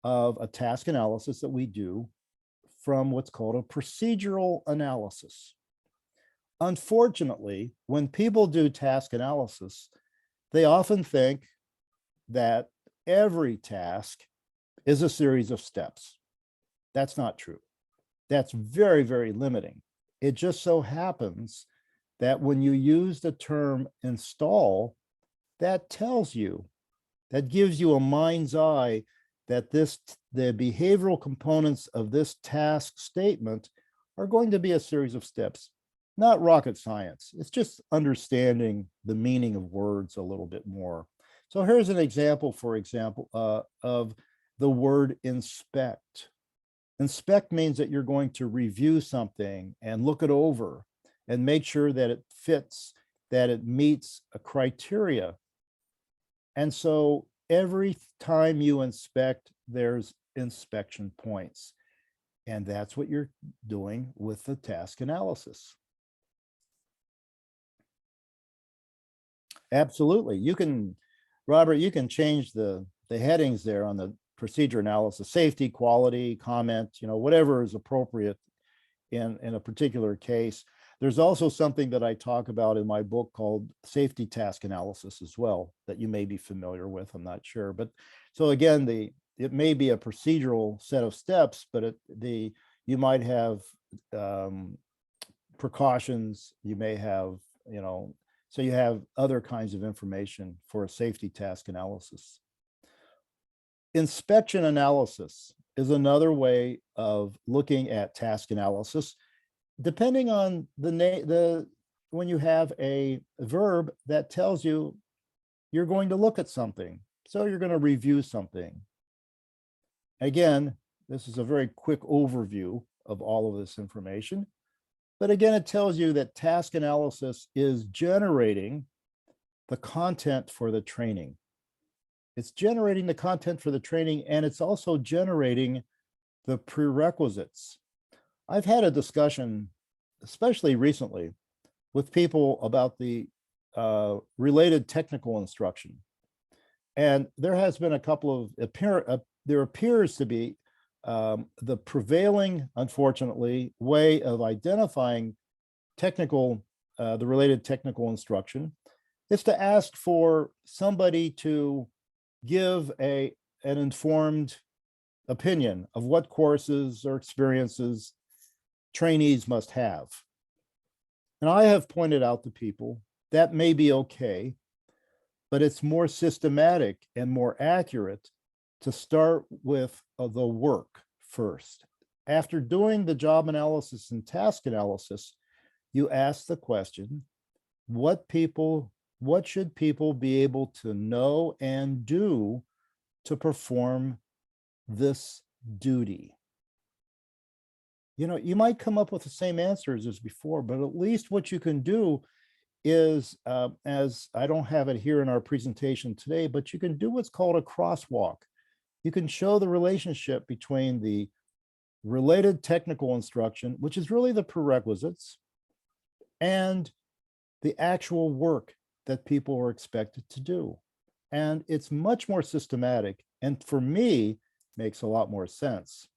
of a task analysis that we do from what's called a procedural analysis. Unfortunately, when people do task analysis, they often think that every task is a series of steps. That's not true. That's very, very limiting. It just so happens that when you use the term install, that tells you, that gives you a mind's eye that the behavioral components of this task statement are going to be a series of steps. Not rocket science. It's just understanding the meaning of words a little bit more. So here's an example, for example, of the word inspect. Inspect means that you're going to review something and look it over and make sure that it fits, that it meets a criteria. And so every time you inspect, there's inspection points. And that's what you're doing with the task analysis. Absolutely. You can, Robert, you can change the headings there on the procedure analysis, safety, quality, comment, whatever is appropriate in a particular case. There's also something that I talk about in my book called safety task analysis as well, that you may be familiar with, I'm not sure. But so again, it may be a procedural set of steps, but you might have precautions, you may have, so you have other kinds of information for a safety task analysis. Inspection analysis. is another way of looking at task analysis, depending on when you have a verb that tells you you're going to look at something. So you're going to review something. Again, this is a very quick overview of all of this information. But again, it tells you that task analysis is generating the content for the training. It's generating the content for the training, and it's also generating the prerequisites. I've had a discussion, especially recently, with people about the related technical instruction. And there has been a couple of, there appears to be the prevailing, unfortunately, way of identifying technical, the related technical instruction is to ask for somebody to give an informed opinion of what courses or experiences trainees must have. And I have pointed out to people that may be okay, but it's more systematic and more accurate to start with the work first. After doing the job analysis and task analysis, you ask the question, what should people be able to know and do to perform this duty? You know, you might come up with the same answers as before, but at least what you can do is, as I don't have it here in our presentation today, but you can do what's called a crosswalk. You can show the relationship between the related technical instruction, which is really the prerequisites, and the actual work that people are expected to do. And it's much more systematic, and for me, makes a lot more sense.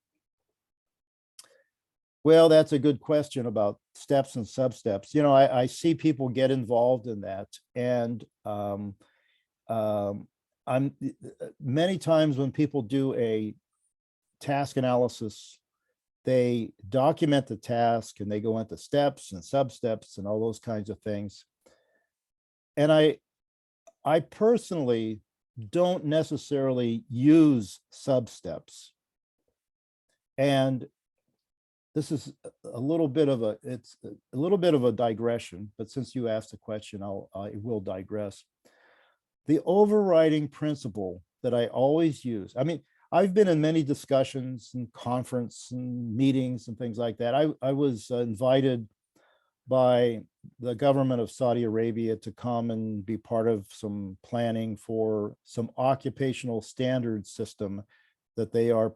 Well, that's a good question about steps and sub-steps. You know, I see people get involved in that. And I'm many times when people do a task analysis, they document the task and they go into steps and sub-steps and all those kinds of things. And I personally don't necessarily use sub-steps. And this is a little bit of a digression, but since you asked the question, I will digress. The overriding principle that I always use, I mean, I've been in many discussions and conference and meetings and things like that. I was invited by the government of Saudi Arabia to come and be part of some planning for some occupational standard system that they are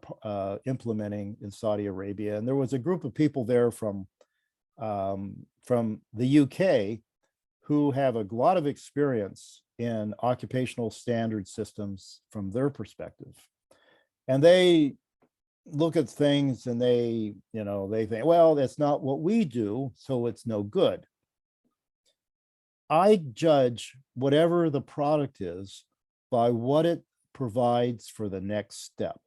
implementing in Saudi Arabia. And there was a group of people there from the UK who have a lot of experience in occupational standard systems from their perspective. And they look at things and they think, well, that's not what we do, so it's no good. I judge whatever the product is by what it provides for the next step.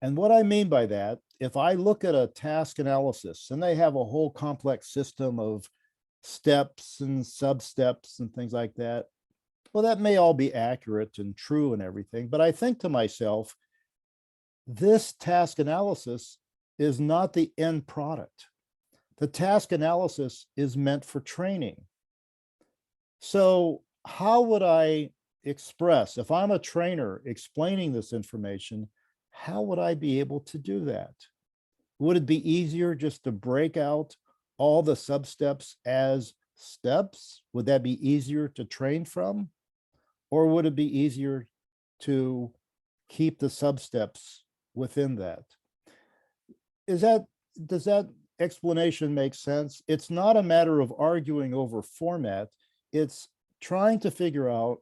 And what I mean by that, if I look at a task analysis and they have a whole complex system of steps and sub-steps and things like that, well, that may all be accurate and true and everything, but I think to myself, this task analysis is not the end product. The task analysis is meant for training. So how would I express, if I'm a trainer explaining this information, how would I be able to do that? Would it be easier just to break out all the sub-steps as steps? Would that be easier to train from? Or would it be easier to keep the sub-steps within that? Does that explanation make sense? It's not a matter of arguing over format. It's trying to figure out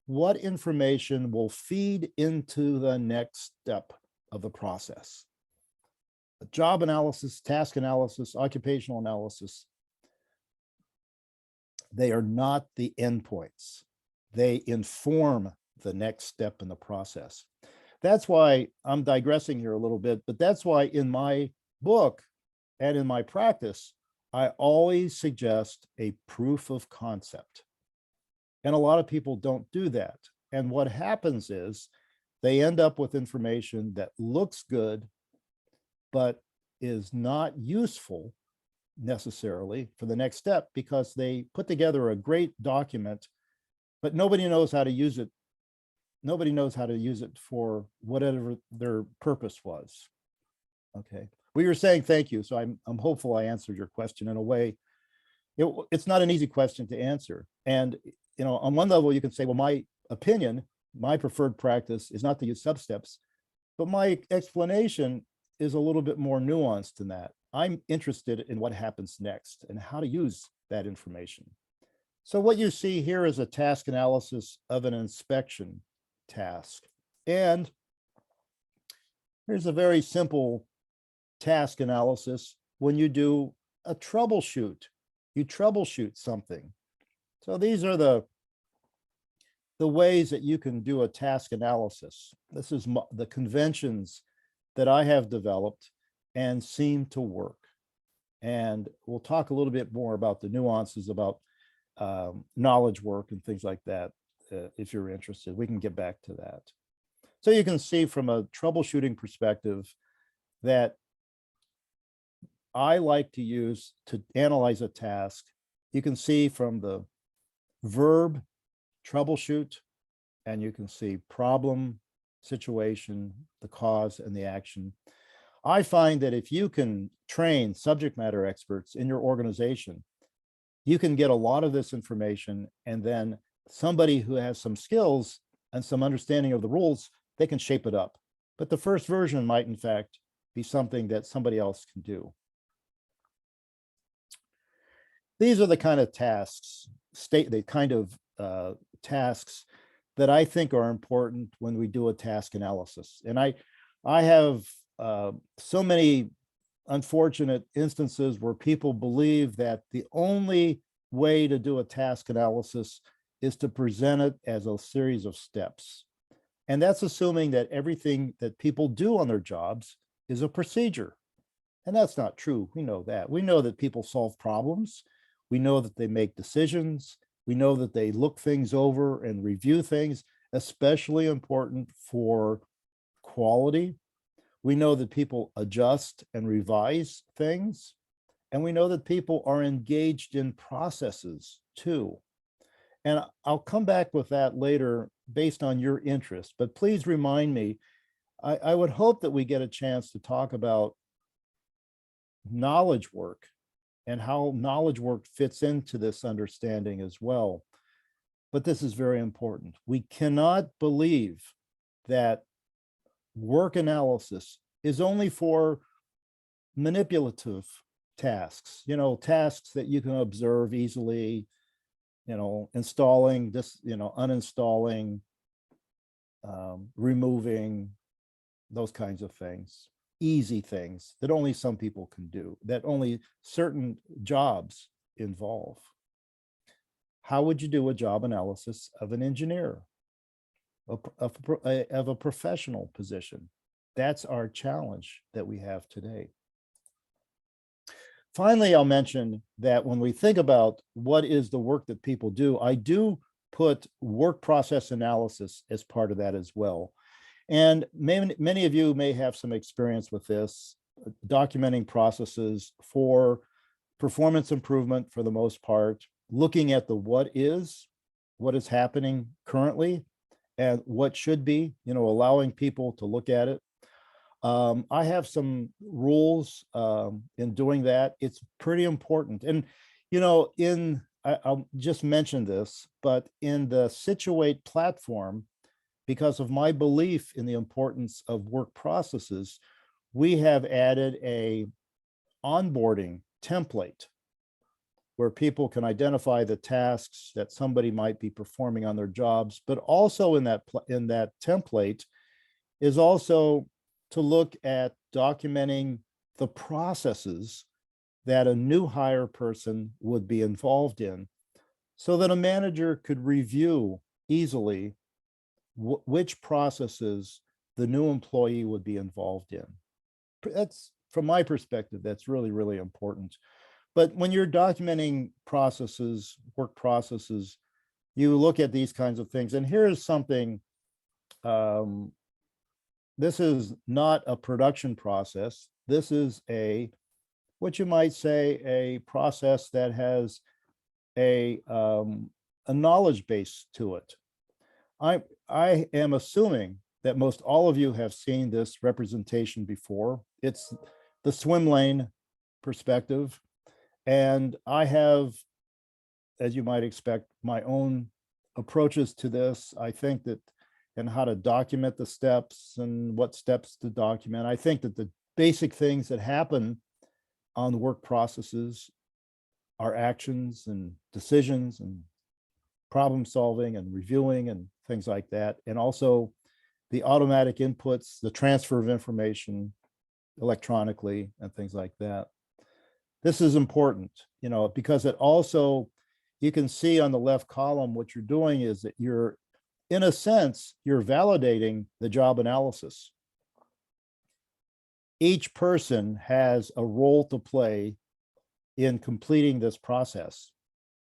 what information will feed into the next step of the process. Job analysis, task analysis, occupational analysis, they are not the endpoints. They inform the next step in the process. That's why I'm digressing here a little bit, but that's why in my book and in my practice, I always suggest a proof of concept. And a lot of people don't do that. And what happens is they end up with information that looks good, but is not useful necessarily for the next step because they put together a great document, but nobody knows how to use it. Nobody knows how to use it for whatever their purpose was. Okay. Well, you're saying thank you. So I'm hopeful I answered your question in a way. It's not an easy question to answer. And, on one level, you can say, well, my opinion, my preferred practice is not to use sub-steps, but my explanation is a little bit more nuanced than that. I'm interested in what happens next and how to use that information. So what you see here is a task analysis of an inspection task. And here's a very simple task analysis when you do a troubleshoot. You troubleshoot something. So these are the ways that you can do a task analysis. This is the conventions that I have developed and seem to work. And we'll talk a little bit more about the nuances about knowledge work and things like that. If you're interested, we can get back to that. So you can see from a troubleshooting perspective that I like to use to analyze a task. You can see from the verb troubleshoot, and you can see problem, situation, the cause, and the action. I find that if you can train subject matter experts in your organization, you can get a lot of this information, and then somebody who has some skills and some understanding of the rules, they can shape it up. But the first version might, in fact, be something that somebody else can do. These are the kind of tasks, tasks that I think are important when we do a task analysis. And I have so many unfortunate instances where people believe that the only way to do a task analysis is to present it as a series of steps. And that's assuming that everything that people do on their jobs is a procedure. And that's not true. We know that. We know that people solve problems. We know that they make decisions. We know that they look things over and review things, especially important for quality. We know that people adjust and revise things. And we know that people are engaged in processes too. And I'll come back with that later based on your interest, but please remind me, I would hope that we get a chance to talk about knowledge work and how knowledge work fits into this understanding as well. But this is very important. We cannot believe that work analysis is only for manipulative tasks, tasks that you can observe easily, installing this, uninstalling, removing, those kinds of things. Easy things that only some people can do, that only certain jobs involve. How would you do a job analysis of an engineer, of a professional position? That's our challenge that we have today. Finally, I'll mention that when we think about what is the work that people do, I do put work process analysis as part of that as well. And many of you may have some experience with this, documenting processes for performance improvement for the most part, looking at the what is happening currently and what should be, allowing people to look at it. I have some rules in doing that. It's pretty important. And, I'll just mention this, but in the SiTUATE platform, because of my belief in the importance of work processes, we have added a onboarding template where people can identify the tasks that somebody might be performing on their jobs, but also in that template is also to look at documenting the processes that a new hire person would be involved in, so that a manager could review easily which processes the new employee would be involved in. That's, from my perspective, that's really, really important. But when you're documenting processes, work processes, you look at these kinds of things. And here's something this is not a production process. This is what you might say, a process that has a knowledge base to it. I am assuming that most all of you have seen this representation before. It's the swim lane perspective. And I have, as you might expect, my own approaches to this. I think that, and how to document the steps and what steps to document. I think that the basic things that happen on the work processes are actions and decisions and problem solving and reviewing and things like that. And also the automatic inputs, the transfer of information electronically and things like that. This is important, because it also, you can see on the left column, what you're doing is that you're, in a sense, you're validating the job analysis. Each person has a role to play in completing this process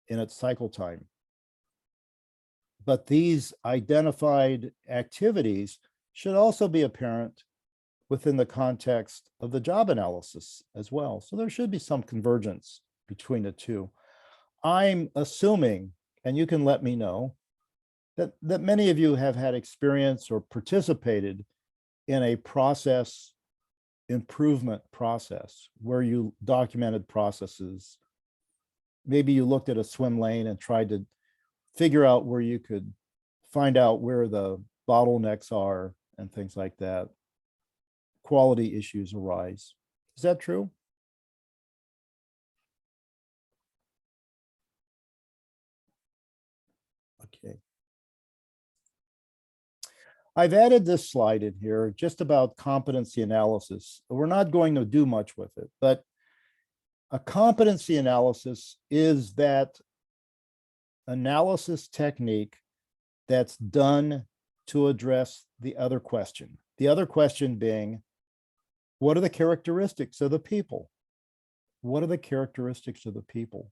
in its cycle time. But these identified activities should also be apparent within the context of the job analysis as well. So there should be some convergence between the two. I'm assuming, and you can let me know, that many of you have had experience or participated in a process improvement process where you documented processes. Maybe you looked at a swim lane and tried to figure out where you could find out where the bottlenecks are and things like that. Quality issues arise. Is that true? Okay. I've added this slide in here just about competency analysis. We're not going to do much with it, but a competency analysis is that analysis technique that's done to address the other question. The other question being, what are the characteristics of the people? What are the characteristics of the people?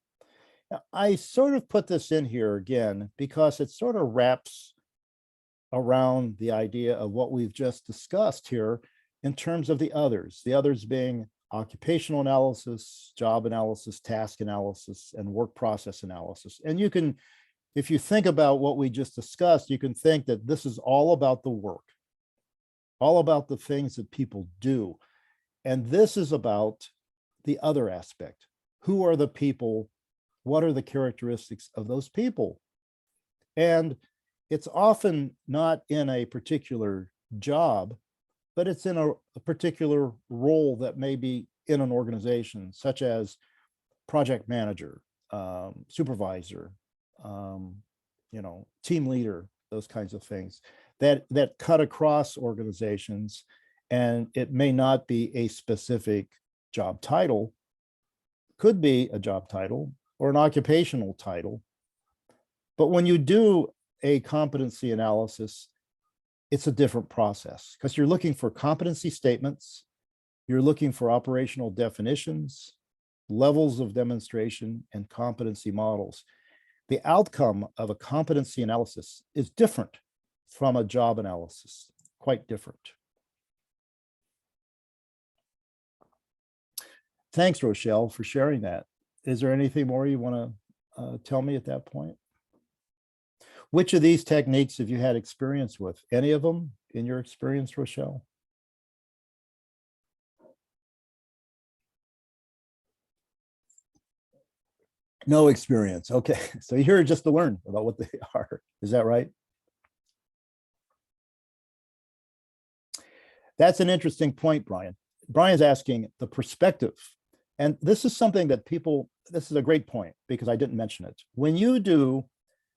Now, I sort of put this in here again because it sort of wraps around the idea of what we've just discussed here in terms of the others being occupational analysis, job analysis, task analysis, and work process analysis. And you can, if you think about what we just discussed, you can think that this is all about the work, all about the things that people do. And this is about the other aspect. Who are the people? What are the characteristics of those people? And it's often not in a particular job, but it's in a particular role that may be in an organization, such as project manager, supervisor, team leader, those kinds of things that cut across organizations. And it may not be a specific job title, could be a job title or an occupational title. But when you do a competency analysis, it's a different process because you're looking for competency statements, you're looking for operational definitions, levels of demonstration, and competency models. The outcome of a competency analysis is different from a job analysis, quite different. Thanks, Rochelle, for sharing that. Is there anything more you want to tell me at that point? Which of these techniques have you had experience with? Any of them in your experience, Rochelle? No experience. Okay, so you're here just to learn about what they are. Is that right? That's an interesting point, Brian. Brian's asking the perspective. And this is something that this is a great point because I didn't mention it. When you do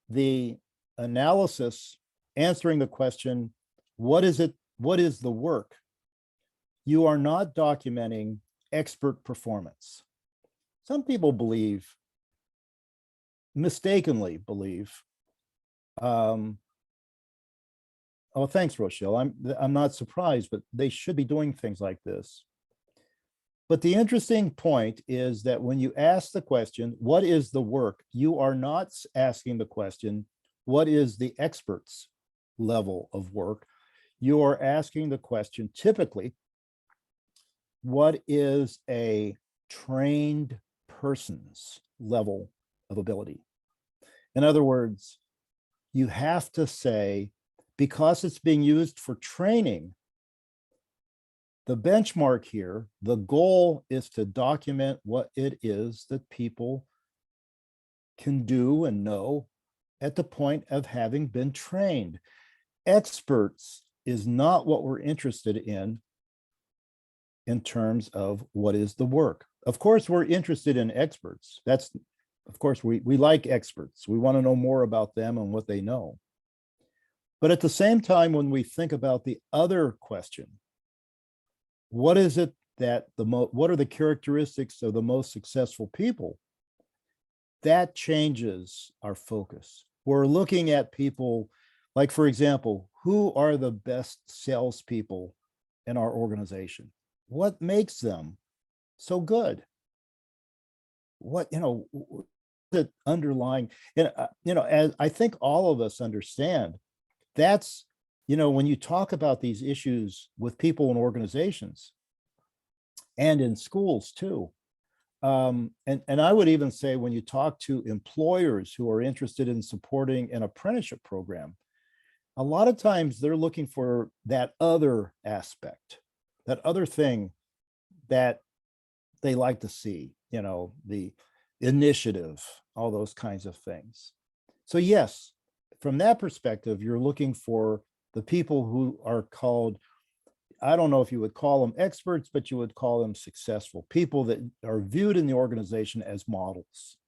the analysis, answering the question, what is it? What is the work? You are not documenting expert performance. Some people mistakenly believe, oh, thanks, Rochelle. I'm not surprised, but they should be doing things like this. But the interesting point is that when you ask the question, what is the work? You are not asking the question, what is the expert's level of work? you're asking the question, typically, what is a trained person's level of ability? In other words, you have to say, because it's being used for training, the benchmark here, the goal is to document what it is that people can do and know at the point of having been trained. Experts is not what we're interested in terms of what is the work. Of course, we're interested in experts. That's, of course, we like experts. We want to know more about them and what they know. But at the same time, when we think about the other question, what is it that what are the characteristics of the most successful people? That changes our focus. We're looking at people like, for example, who are the best salespeople in our organization? What makes them so good? What, the underlying, as I think all of us understand, that's, when you talk about these issues with people in organizations and in schools too, and I would even say when you talk to employers who are interested in supporting an apprenticeship program, a lot of times they're looking for that other aspect, that other thing that they like to see, the initiative, all those kinds of things. So yes, from that perspective, you're looking for the people who are called, I don't know if you would call them experts, but you would call them successful people that are viewed in the organization as models.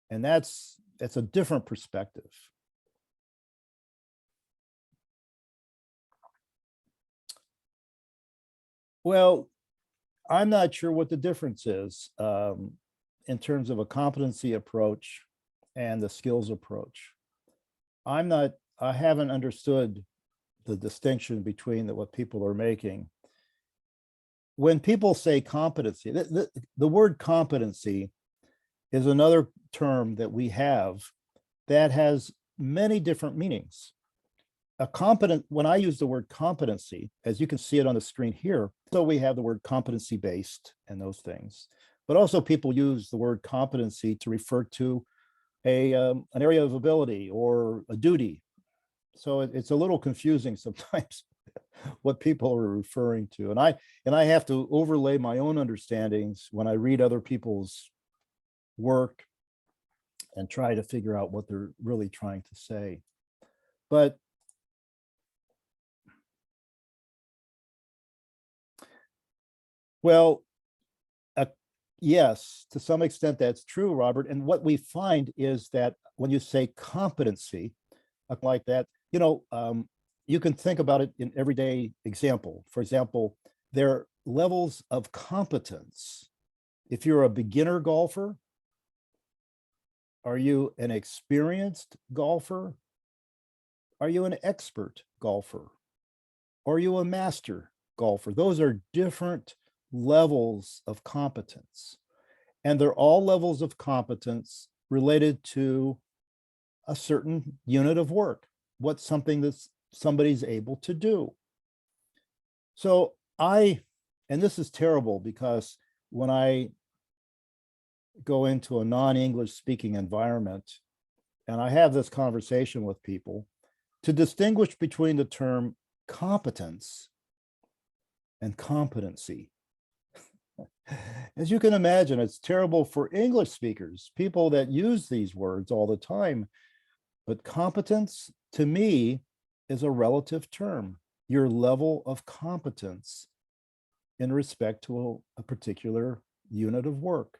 And that's a different perspective. Well, I'm not sure what the difference is in terms of a competency approach and the skills approach. I haven't understood the distinction between what people are making. When people say competency, the word competency is another term that we have that has many different meanings. When I use the word competency, as you can see it on the screen here, so we have the word competency based and those things, but also people use the word competency to refer to an area of ability or a duty. So it's a little confusing sometimes what people are referring to. And I have to overlay my own understandings when I read other people's work and try to figure out what they're really trying to say. But well, yes, to some extent that's true, Robert. And what we find is that when you say competency like that, you can think about it in everyday example. For example, there are levels of competence. If you're a beginner golfer, are you an experienced golfer? Are you an expert golfer? Are you a master golfer? Those are different levels of competence. And they're all levels of competence related to a certain unit of work, what's something that somebody's able to do. So and this is terrible because when I go into a non-English speaking environment and I have this conversation with people, to distinguish between the term competence and competency. As you can imagine, it's terrible for English speakers, people that use these words all the time. But competence, to me, is a relative term, your level of competence in respect to a particular unit of work.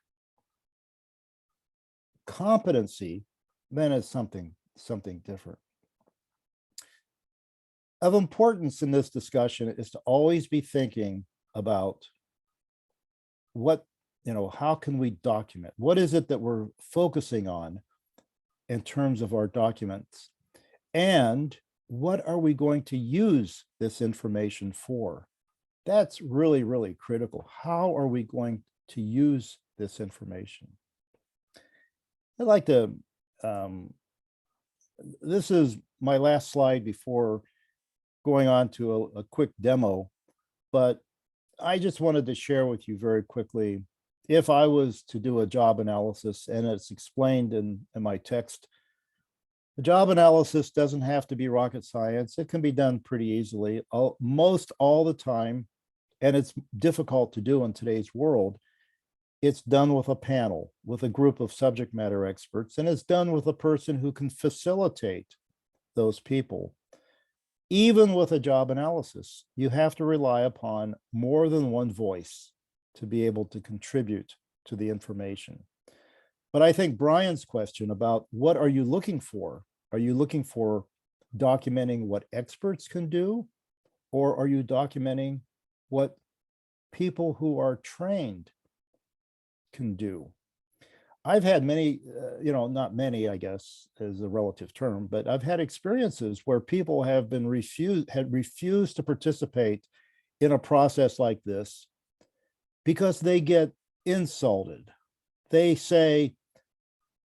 Competency, then, is something different. Of importance in this discussion is to always be thinking about how can we document? What is it that we're focusing on in terms of our documents? And what are we going to use this information for? That's really, really critical. How are we going to use this information? I'd like to, this is my last slide before going on to a quick demo, but I just wanted to share with you very quickly, if I was to do a job analysis, and it's explained in my text, the job analysis doesn't have to be rocket science. It can be done pretty easily, most all the time, and it's difficult to do in today's world. It's done with a panel, with a group of subject matter experts, and it's done with a person who can facilitate those people. Even with a job analysis, you have to rely upon more than one voice to be able to contribute to the information. But I think Brian's question about what are you looking for? Are you looking for documenting what experts can do? Or are you documenting what people who are trained can do? I've had many, not many, I guess, is a relative term, but I've had experiences where people have been refused to participate in a process like this because they get insulted. They say,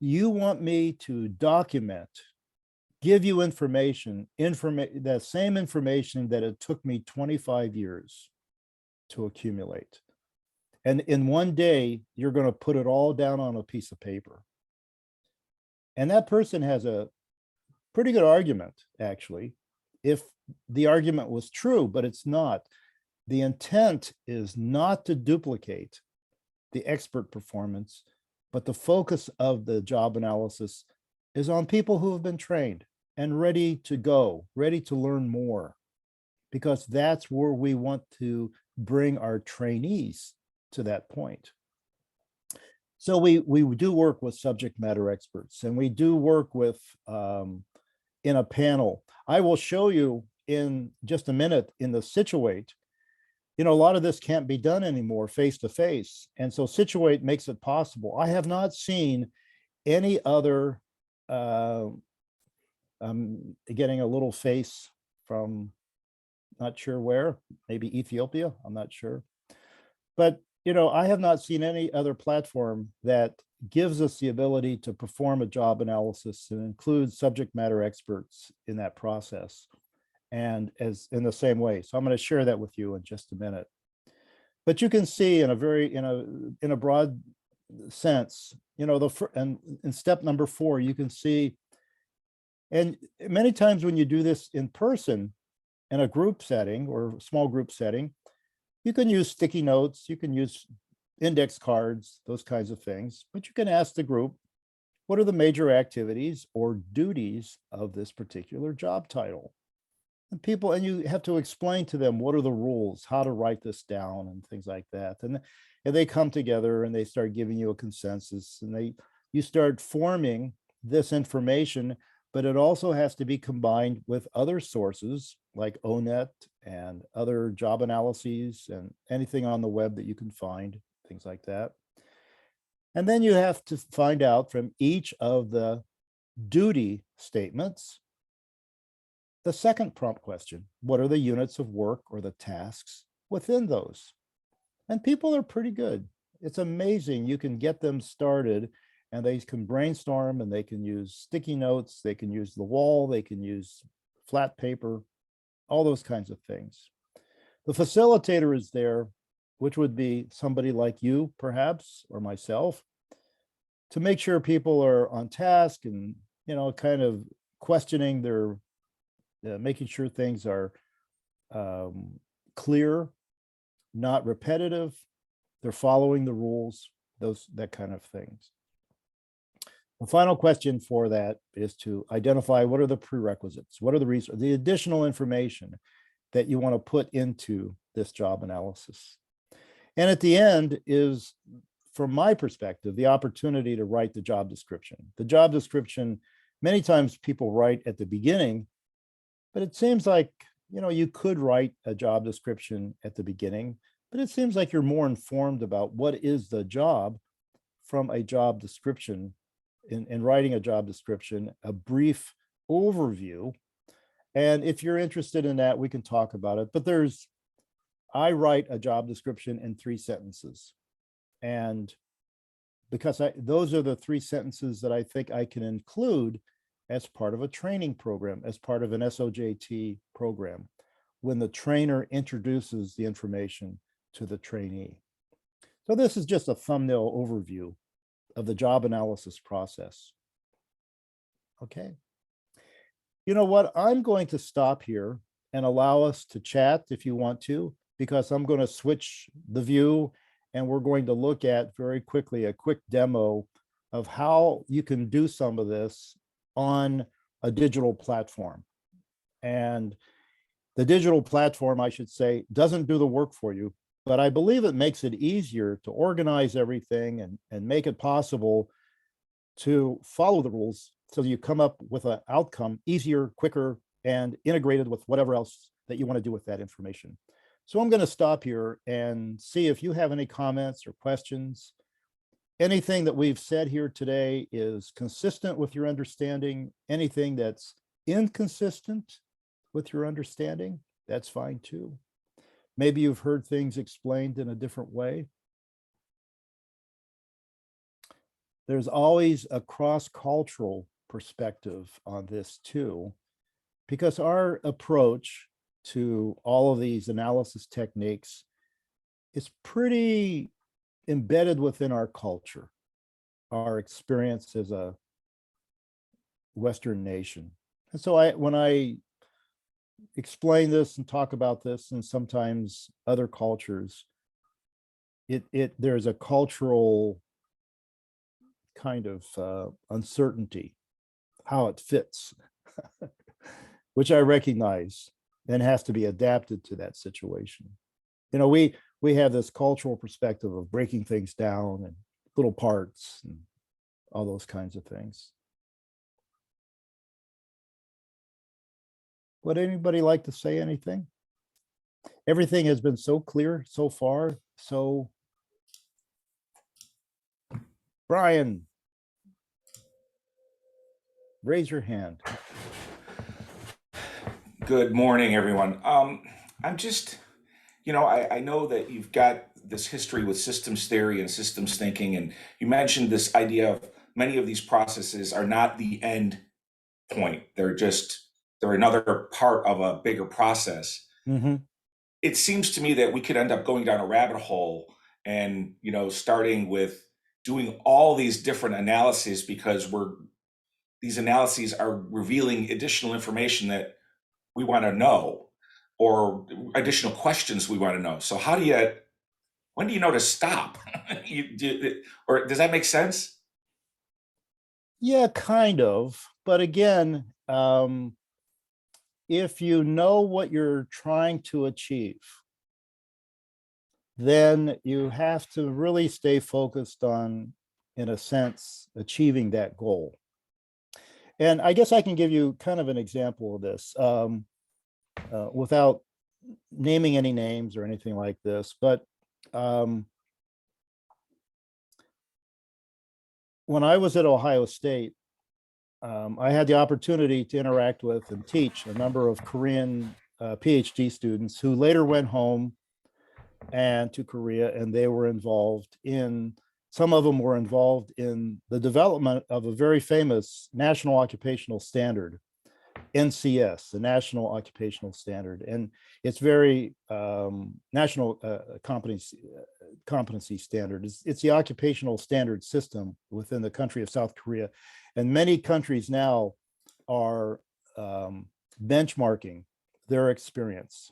you want me to document, give you information, that same information that it took me 25 years to accumulate. And in one day, you're going to put it all down on a piece of paper. And that person has a pretty good argument, actually, if the argument was true, but it's not. The intent is not to duplicate the expert performance, but the focus of the job analysis is on people who have been trained and ready to go, ready to learn more, because that's where we want to bring our trainees to that point. So we do work with subject matter experts, and we do work with in a panel. I will show you in just a minute in the SiTUATE. A lot of this can't be done anymore face to face, and so SiTUATE makes it possible. I have not seen any other. I'm getting a little face from not sure where, maybe Ethiopia. I'm not sure, but I have not seen any other platform that gives us the ability to perform a job analysis and include subject matter experts in that process, and as in the same way. So I'm going to share that with you in just a minute. But you can see in a broad sense, and in step number 4, you can see, and many times when you do this in person in a group setting or small group setting, you can use sticky notes, you can use index cards, those kinds of things, but you can ask the group, what are the major activities or duties of this particular job title? And you have to explain to them what are the rules, how to write this down and things like that. And they come together and they start giving you a consensus, and you start forming this information, but it also has to be combined with other sources like ONET and other job analyses and anything on the web that you can find, things like that. And then you have to find out from each of the duty statements the second prompt question: what are the units of work or the tasks within those? And people are pretty good. It's amazing. You can get them started and they can brainstorm, and they can use sticky notes, they can use the wall, they can use flat paper, all those kinds of things. The facilitator is there, which would be somebody like you, perhaps, or myself, to make sure people are on task and, kind of questioning their, making sure things are clear, not repetitive, they're following the rules, that kind of things. The final question for that is to identify what are the prerequisites, what are the additional information that you want to put into this job analysis. And at the end is, from my perspective, the opportunity to write the job description. The job description, many times people write at the beginning, but it seems like, you could write a job description at the beginning, but it seems like you're more informed about what is the job from a job description. In writing a job description, a brief overview. And if you're interested in that, we can talk about it. But I write a job description in 3 sentences. And because those are the 3 sentences that I think I can include as part of a training program, as part of an SOJT program. when the trainer introduces the information to the trainee. So this is just a thumbnail overview of the job analysis process. Okay. You know what? I'm going to stop here and allow us to chat if you want to, because I'm going to switch the view and we're going to look at very quickly a quick demo of how you can do some of this on a digital platform. And the digital platform, I should say, doesn't do the work for you, but I believe it makes it easier to organize everything and make it possible to follow the rules so you come up with an outcome easier, quicker, and integrated with whatever else that you want to do with that information. So I'm going to stop here and see if you have any comments or questions. Anything that we've said here today is consistent with your understanding. Anything that's inconsistent with your understanding, that's fine too. Maybe you've heard things explained in a different way. There's always a cross-cultural perspective on this too, because our approach to all of these analysis techniques is pretty embedded within our culture, our experience as a Western nation. And so when I explain this and talk about this, and sometimes other cultures, there's a cultural kind of uncertainty how it fits, which I recognize and has to be adapted to that situation. You know, we have this cultural perspective of breaking things down and little parts and all those kinds of things. Would anybody like to say anything? Everything has been so clear so far. So, Brian, raise your hand. Good morning, everyone. I'm just, I know that you've got this history with systems theory and systems thinking, and you mentioned this idea of many of these processes are not the end point. They're another part of a bigger process. Mm-hmm. It seems to me that we could end up going down a rabbit hole and, starting with doing all these different analyses because these analyses are revealing additional information that we want to know or additional questions we want to know. So when do you know to stop? Or does that make sense? Yeah, kind of. But again, if you know what you're trying to achieve, then you have to really stay focused on, in a sense, achieving that goal. And I guess I can give you kind of an example of this without naming any names or anything like this. But when I was at Ohio State, I had the opportunity to interact with and teach a number of Korean PhD students who later went home and to Korea, and they were involved in, some of them were involved in the development of a very famous national occupational standard, NCS, the National Occupational Standard. And it's very national competency standard. It's the occupational standard system within the country of South Korea. And many countries now are benchmarking their experience.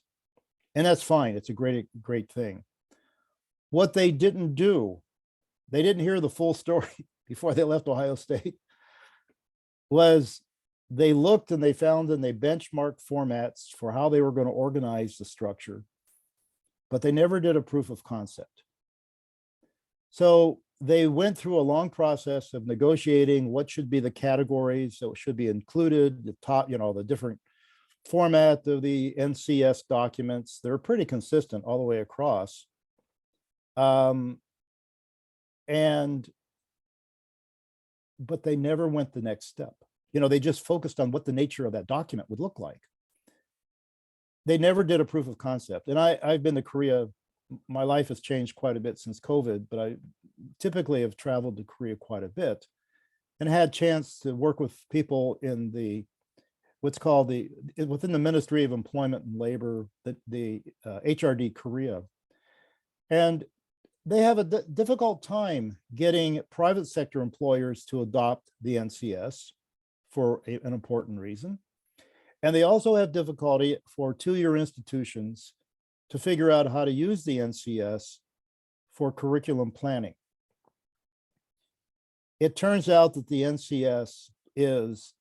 And that's fine. It's a great thing. What they didn't do, they didn't hear the full story before they left Ohio State, was they looked and they found and they benchmarked formats for how they were going to organize the structure, but they never did a proof of concept. So they went through a long process of negotiating what should be the categories that should be included, the top, the different format of the NCS documents. They're pretty consistent all the way across. But they never went the next step. They just focused on what the nature of that document would look like. They never did a proof of concept. And I've been to Korea. My life has changed quite a bit since COVID, but I typically have traveled to Korea quite a bit and had a chance to work with people in the what's called within the Ministry of Employment and Labor, the HRD Korea. And they have a difficult time getting private sector employers to adopt the NCS for an important reason. And they also have difficulty for two-year institutions to figure out how to use the NCS for curriculum planning. It turns out that the NCS is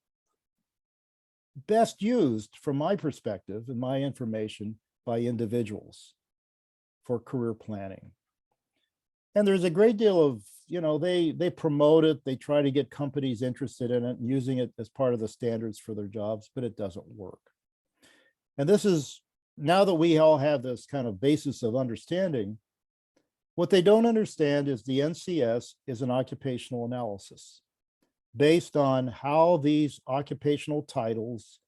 best used, from my perspective and my information, by individuals for career planning. And there's a great deal of, they promote it, they try to get companies interested in it and using it as part of the standards for their jobs, but it doesn't work. And this is, now that we all have this kind of basis of understanding, what they don't understand is the NCS is an occupational analysis based on how these occupational titles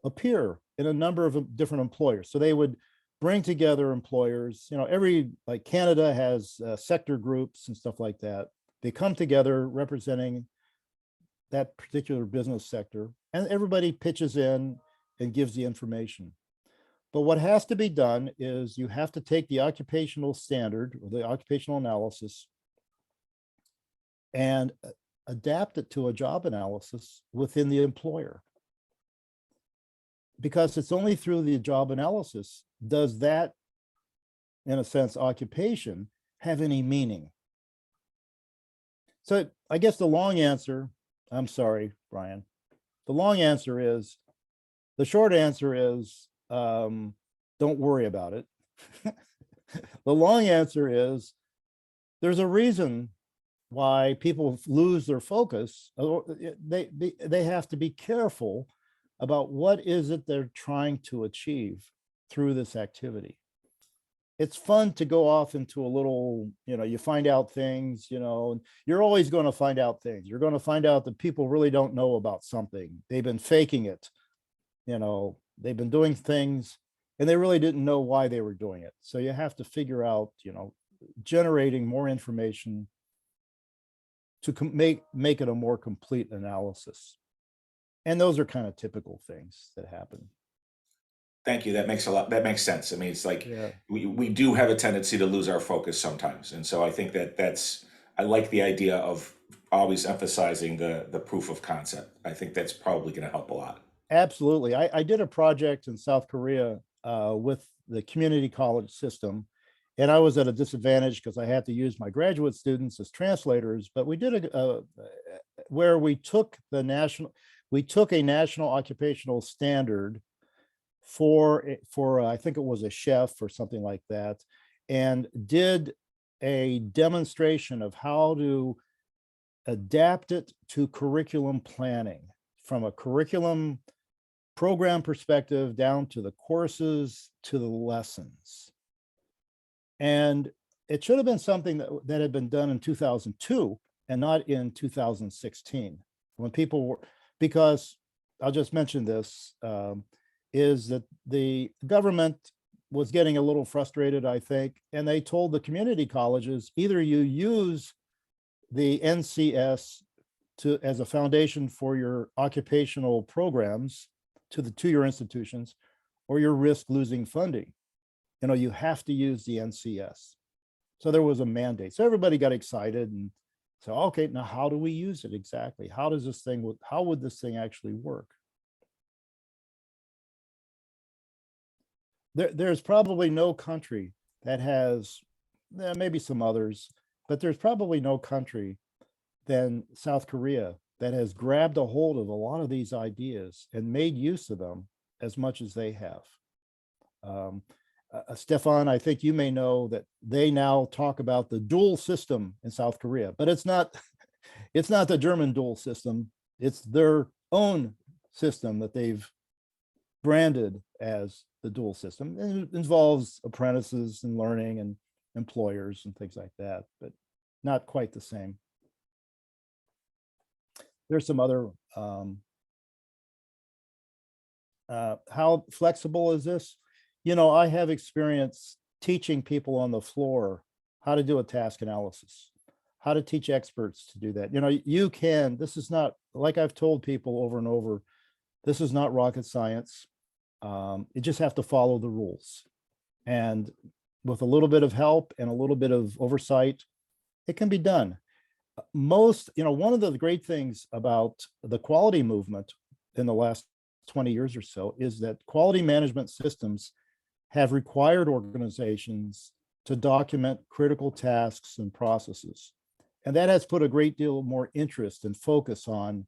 appear in a number of different employers. So they would bring together employers, like Canada has sector groups and stuff like that. They come together representing that particular business sector, and everybody pitches in and gives the information. But what has to be done is you have to take the occupational standard or the occupational analysis and adapt it to a job analysis within the employer. Because it's only through the job analysis does that, in a sense, occupation have any meaning. So I guess the long answer, I'm sorry, Brian, the short answer is, don't worry about it. The long answer is, there's a reason why people lose their focus. They have to be careful about what is it they're trying to achieve through this activity. It's fun to go off into a little, you find out things, you're always going to find out things. You're going to find out that people really don't know about something. They've been faking it. They've been doing things and they really didn't know why they were doing it. So you have to figure out, generating more information to make it a more complete analysis. And those are kind of typical things that happen. Thank you. That makes sense. I mean, it's like, Yeah. we do have a tendency to lose our focus sometimes. And so I think I like the idea of always emphasizing the proof of concept. I think that's probably going to help a lot. Absolutely. I did a project in South Korea with the community college system, and I was at a disadvantage because I had to use my graduate students as translators, but we did where we took a national occupational standard for I think it was a chef or something like that, and did a demonstration of how to adapt it to curriculum planning from a curriculum program perspective down to the courses, to the lessons. And it should have been something that had been done in 2002 and not in 2016 when people were, because I'll just mention this, is that the government was getting a little frustrated, I think, and they told the community colleges, either you use the NCS as a foundation for your occupational programs to the two-year institutions, or you risk losing funding. You have to use the NCS. So there was a mandate. So everybody got excited and said, okay, now how do we use it exactly? How would this thing actually work? There's probably no country that has, maybe some others, but there's probably no country than South Korea that has grabbed a hold of a lot of these ideas and made use of them as much as they have. Stefan, I think you may know that they now talk about the dual system in South Korea, but it's not the German dual system. It's their own system that they've branded as the dual system. And it involves apprentices and learning and employers and things like that, but not quite the same. There's some other, how flexible is this? I have experience teaching people on the floor how to do a task analysis, how to teach experts to do that. This is not, like I've told people over and over, This is not rocket science. You just have to follow the rules. And with a little bit of help and a little bit of oversight, it can be done. One of the great things about the quality movement in the last 20 years or so is that quality management systems have required organizations to document critical tasks and processes. And that has put a great deal more interest and focus on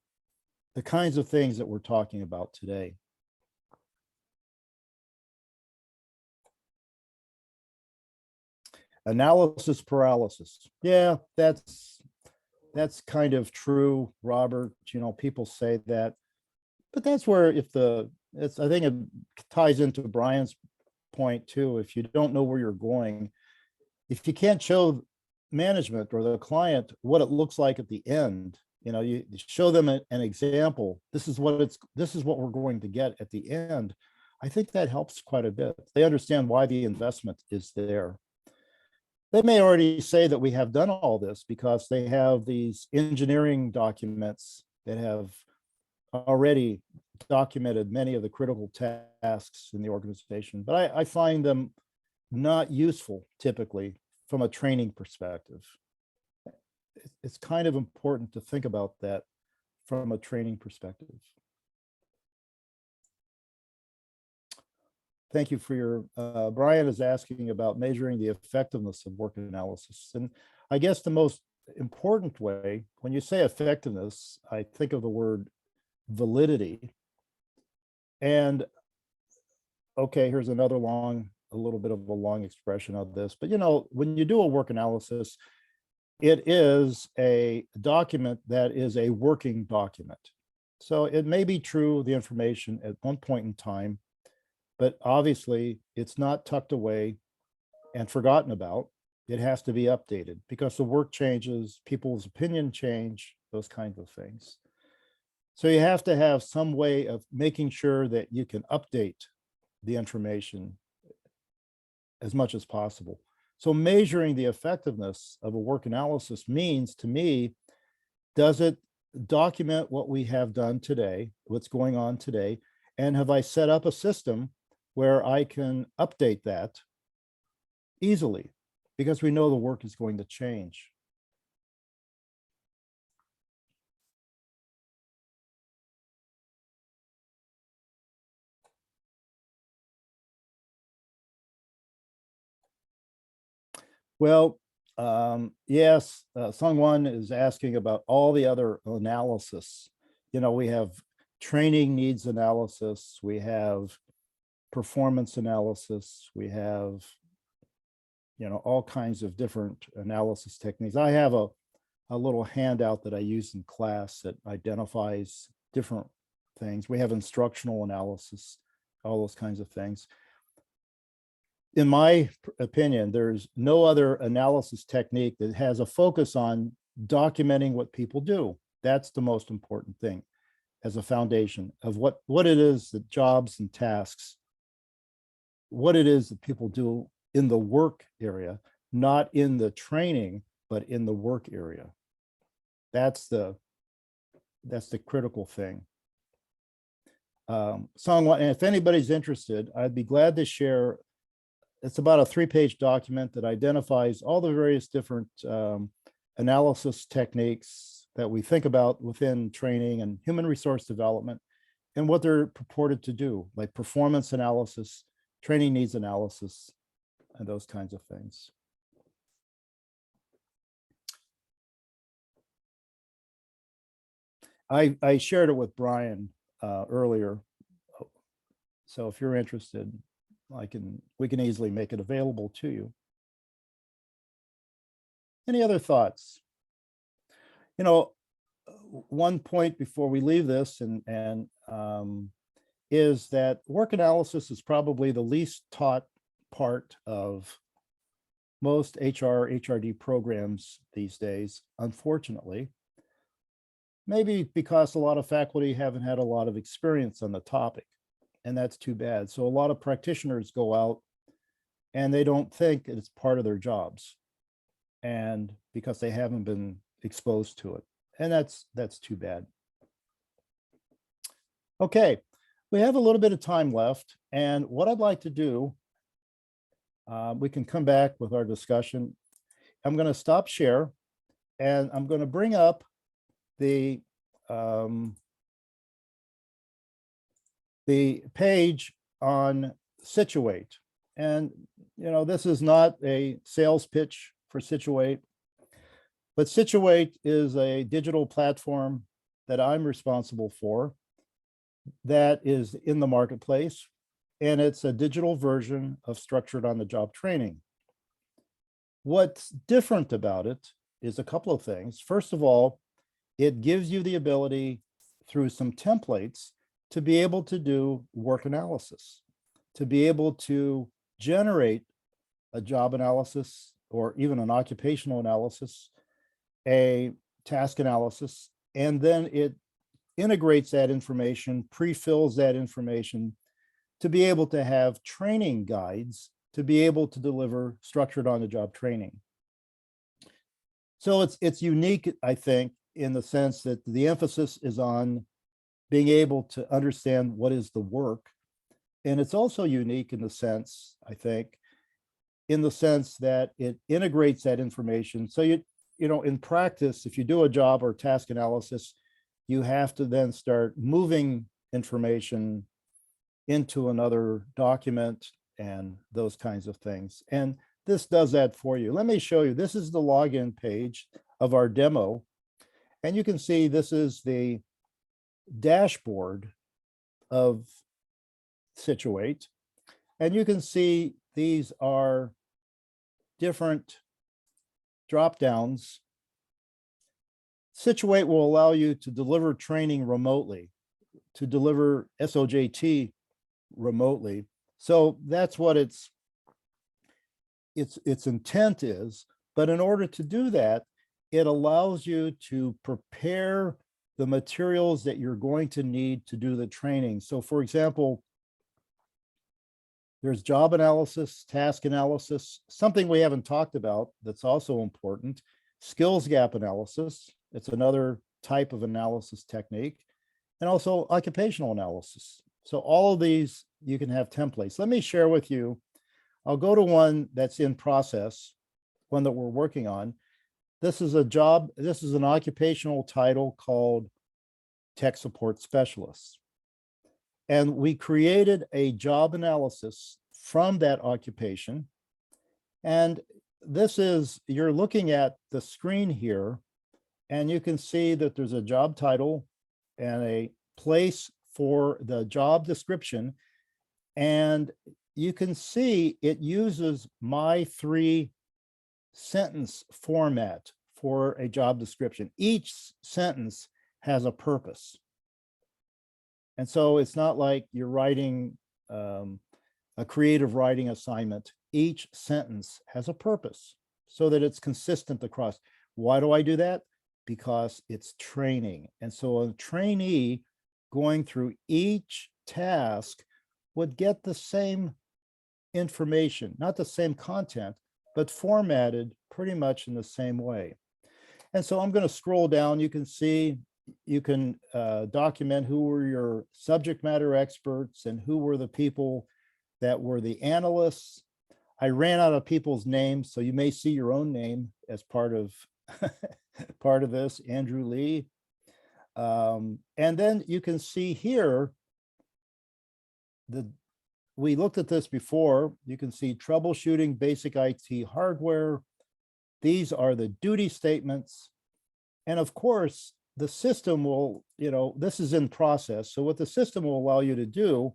the kinds of things that we're talking about today. Analysis paralysis. Yeah, that's kind of true, Robert. People say that, but that's where I think it ties into Brian's point too. If you don't know where you're going, if you can't show management or the client what it looks like at the end, you show them an example. This is what we're going to get at the end. I think that helps quite a bit. They understand why the investment is there. They may already say that we have done all this because they have these engineering documents that have already documented many of the critical tasks in the organization, but I find them not useful typically from a training perspective. It's kind of important to think about that from a training perspective. Thank you for your, Brian is asking about measuring the effectiveness of work analysis. And I guess the most important way, when you say effectiveness, I think of the word validity. And okay, here's another a little bit of a long expression of this, but when you do a work analysis, it is a document that is a working document. So it may be true, the information at one point in time, but obviously it's not tucked away and forgotten about. It has to be updated because the work changes, people's opinion change, those kinds of things. So you have to have some way of making sure that you can update the information as much as possible. So measuring the effectiveness of a work analysis means, to me, does it document what we have done today, what's going on today, and have I set up a system where I can update that easily because we know the work is going to change. Well, yes, Sungwon is asking about all the other analysis. We have training needs analysis, we have performance analysis, we have all kinds of different analysis techniques. I have a little handout that I use in class that identifies different things. We have instructional analysis, all those kinds of things. In my opinion, there's no other analysis technique that has a focus on documenting what people do. That's the most important thing as a foundation of what it is, the jobs and tasks, what it is that people do in the work area, not in the training, but in the work area. That's the critical thing. Songwon, and if anybody's interested, I'd be glad to share. It's about a 3-page document that identifies all the various different analysis techniques that we think about within training and human resource development and what they're purported to do, like performance analysis, training needs analysis, and those kinds of things. I shared it with Brian earlier. So if you're interested, we can easily make it available to you. Any other thoughts? One point before we leave this is that work analysis is probably the least taught part of most HRD programs these days, unfortunately. Maybe because a lot of faculty haven't had a lot of experience on the topic, and that's too bad. So a lot of practitioners go out and they don't think it's part of their jobs, and because they haven't been exposed to it, and that's too bad. Okay, We have a little bit of time left, and what I'd like to do, we can come back with our discussion. I'm going to stop share, and I'm going to bring up the page on SiTUATE. And, this is not a sales pitch for SiTUATE, but SiTUATE is a digital platform that I'm responsible for that is in the marketplace, and it's a digital version of structured on-the-job training. What's different about it is a couple of things. First of all, it gives you the ability through some templates to be able to do work analysis, to be able to generate a job analysis or even an occupational analysis, a task analysis, and then it integrates that information, pre-fills that information to be able to have training guides to be able to deliver structured on-the-job training. So it's unique, I think, in the sense that the emphasis is on being able to understand what is the work. And it's also unique in the sense, I think, in the sense that it integrates that information. So in practice, if you do a job or task analysis, you have to then start moving information into another document and those kinds of things. And this does that for you. Let me show you. This is the login page of our demo. And you can see this is the dashboard of SiTUATE. And you can see these are different drop downs. SiTUATE will allow you to deliver training remotely, to deliver SOJT remotely. So that's what its intent is. But in order to do that, it allows you to prepare the materials that you're going to need to do the training. So for example, there's job analysis, task analysis, something we haven't talked about that's also important, skills gap analysis. It's another type of analysis technique, and also occupational analysis. So all of these, you can have templates. Let me share with you. I'll go to one that's in process, one that we're working on. This is an occupational title called Tech Support Specialist. And we created a job analysis from that occupation. And this is, you're looking at the screen here, and you can see that there's a job title and a place for the job description. And you can see it uses my 3-sentence format for a job description. Each sentence has a purpose. And so it's not like you're writing a creative writing assignment. Each sentence has a purpose so that it's consistent across. Why do I do that? Because it's training. And so a trainee going through each task would get the same information, not the same content, but formatted pretty much in the same way. And so I'm going to scroll down. You can see, you can document who were your subject matter experts and who were the people that were the analysts. I ran out of people's names, so you may see your own name as part of part of this, Andrew Lee. And then you can see here, we looked at this before. You can see troubleshooting basic IT hardware. These are the duty statements. And of course, the system will, this is in process. So what the system will allow you to do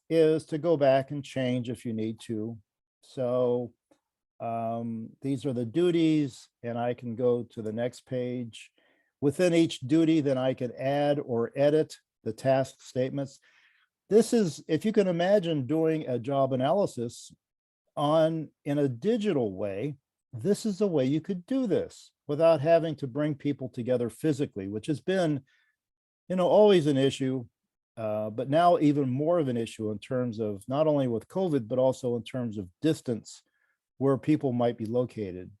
is to go back and change if you need to. So these are the duties, and I can go to the next page. Within each duty, then I can add or edit the task statements. This is, if you can imagine doing a job analysis in a digital way, this is the way you could do this without having to bring people together physically, which has been, always an issue, but now even more of an issue in terms of not only with COVID, but also in terms of distance where people might be located.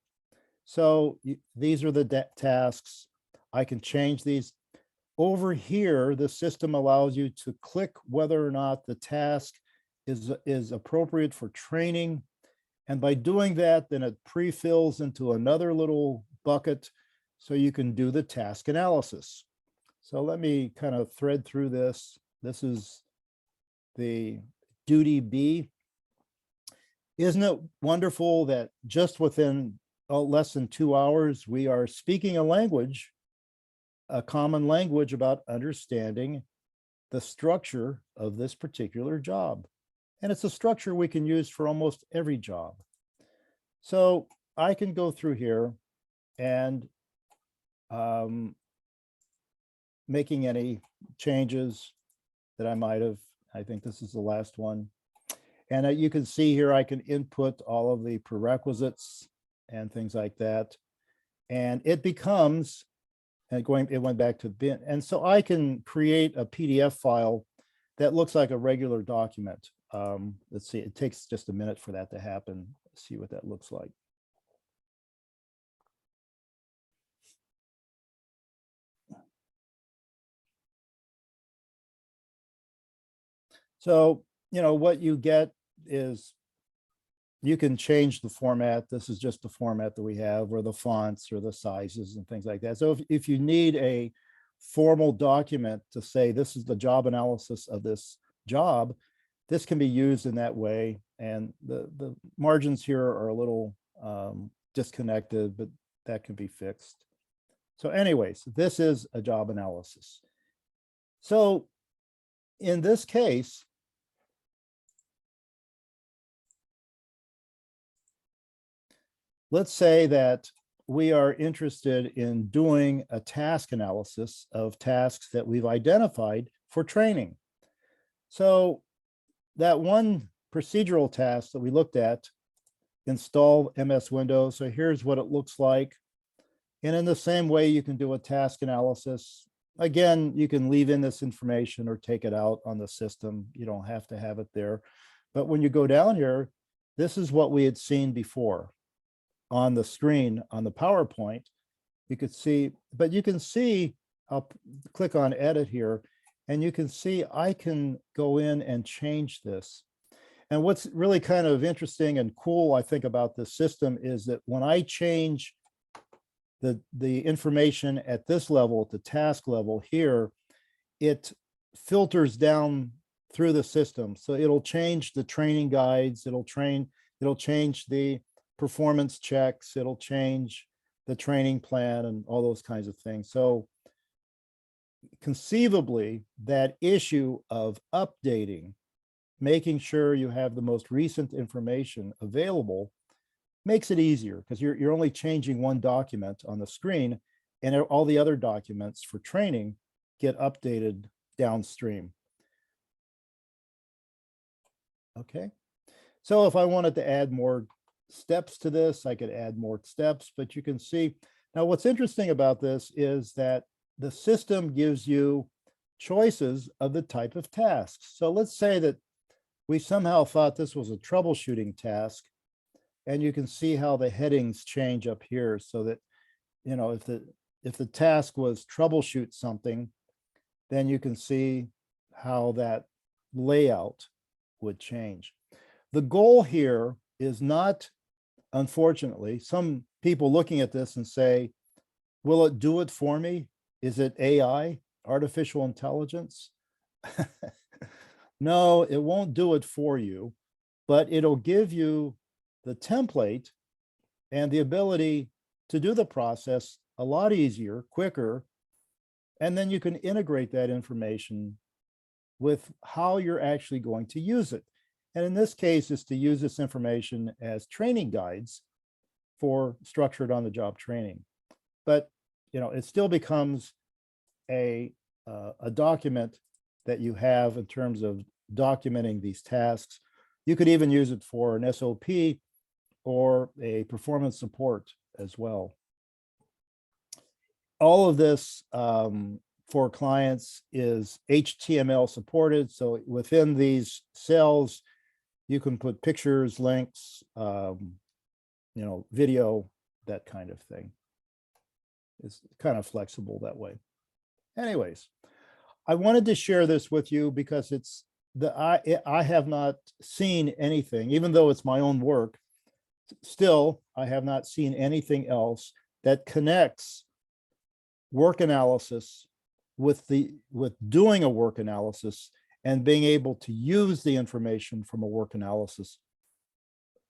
So these are the tasks. I can change these. over here, the system allows you to click whether or not the task is appropriate for training. And by doing that, then it pre-fills into another little bucket so you can do the task analysis. So let me kind of thread through this. This is the duty B. Isn't it wonderful that just within less than 2 hours, we are speaking a language, a common language about understanding the structure of this particular job. And it's a structure we can use for almost every job. So I can go through here and making any changes that I might have. I think this is the last one. And you can see here, I can input all of the prerequisites and things like that. And it becomes, and it went back to bin. And so I can create a PDF file that looks like a regular document. Let's see, it takes just a minute for that to happen. Let's see what that looks like. So, what you get is you can change the format. This is just the format that we have, or the fonts or the sizes and things like that. So if you need a formal document to say this is the job analysis of this job, this can be used in that way. And the margins here are a little disconnected, but that can be fixed. So anyways, this is a job analysis. So in this case, let's say that we are interested in doing a task analysis of tasks that we've identified for training. So that one procedural task that we looked at, install MS Windows. So here's what it looks like. And in the same way, you can do a task analysis. Again, you can leave in this information or take it out on the system. You don't have to have it there. But when you go down here, this is what we had seen before on the screen on the PowerPoint. You could see, but you can see, I'll click on edit here, and you can see I can go in and change this. And what's really kind of interesting and cool, I think, about this system is that when I change the information at this level, at the task level here, it filters down through the system. So it'll change the training guides, it'll change the performance checks, it'll change the training plan and all those kinds of things. So conceivably, that issue of updating, making sure you have the most recent information available, makes it easier because you're only changing one document on the screen, and all the other documents for training get updated downstream. Okay, so if I wanted to add more steps to this, I could add more steps, but you can see now what's interesting about this is that the system gives you choices of the type of tasks. So let's say that we somehow thought this was a troubleshooting task, and you can see how the headings change up here so that, if the task was troubleshoot something, then you can see how that layout would change. The goal here is not, unfortunately, some people looking at this and say, will it do it for me? Is it AI, artificial intelligence? No, it won't do it for you, but it'll give you the template and the ability to do the process a lot easier, quicker, and then you can integrate that information with how you're actually going to use it. And in this case, is to use this information as training guides for structured on-the-job training. But it still becomes a document that you have in terms of documenting these tasks. You could even use it for an SOP or a performance support as well. All of this for clients is HTML supported. So within these cells, you can put pictures, links, video, that kind of thing. It's kind of flexible that way. anyways, I wanted to share this with you because I have not seen anything, even though it's my own work. Still, I have not seen anything else that connects work analysis with doing a work analysis and being able to use the information from a work analysis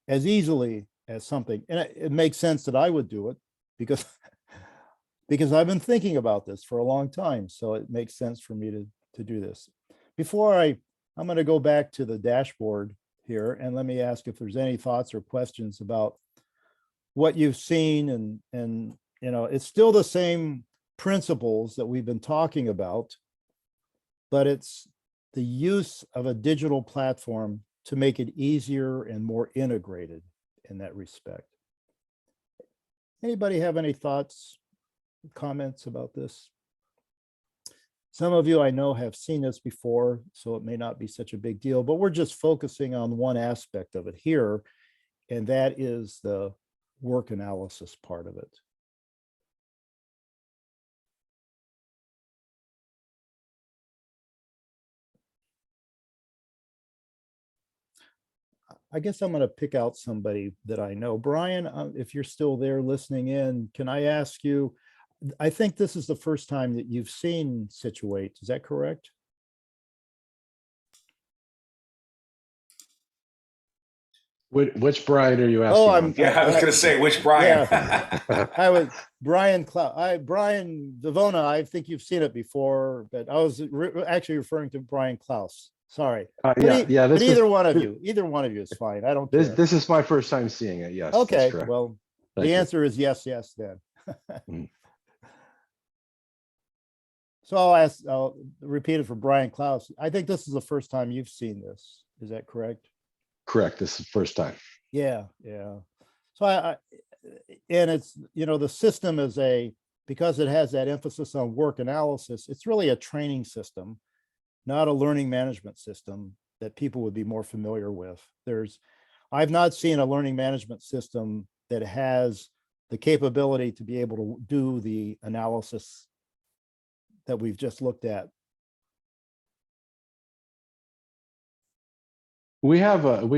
as easily as something. And it makes sense that I would do it because I've been thinking about this for a long time. So it makes sense for me to do this. Before I'm going to go back to the dashboard here, and let me ask if there's any thoughts or questions about what you've seen. And it's still the same principles that we've been talking about, but it's the use of a digital platform to make it easier and more integrated in that respect. Anybody have any thoughts, comments about this? Some of you I know have seen this before, so it may not be such a big deal, but we're just focusing on one aspect of it here, and that is the work analysis part of it. I guess I'm going to pick out somebody that I know. Brian, if you're still there listening in, can I ask you, I think this is the first time that you've seen SiTUATE. Is that correct? Which Brian are you asking? Oh, I was going to say, which Brian? Yeah, I was Brian Brian Devona. I think you've seen it before, but I was actually referring to Brian Klaus. Sorry. But either one of you is fine. I don't care. This is my first time seeing it. Yes. Okay. Well, the answer is yes, then. So I'll repeat it for Brian Klaus. I think this is the first time you've seen this. Is that correct? Correct. This is the first time. Yeah. So and it's, the system is because it has that emphasis on work analysis, it's really a training system, not a learning management system that people would be more familiar with. I've not seen a learning management system that has the capability to be able to do the analysis that we've just looked at. We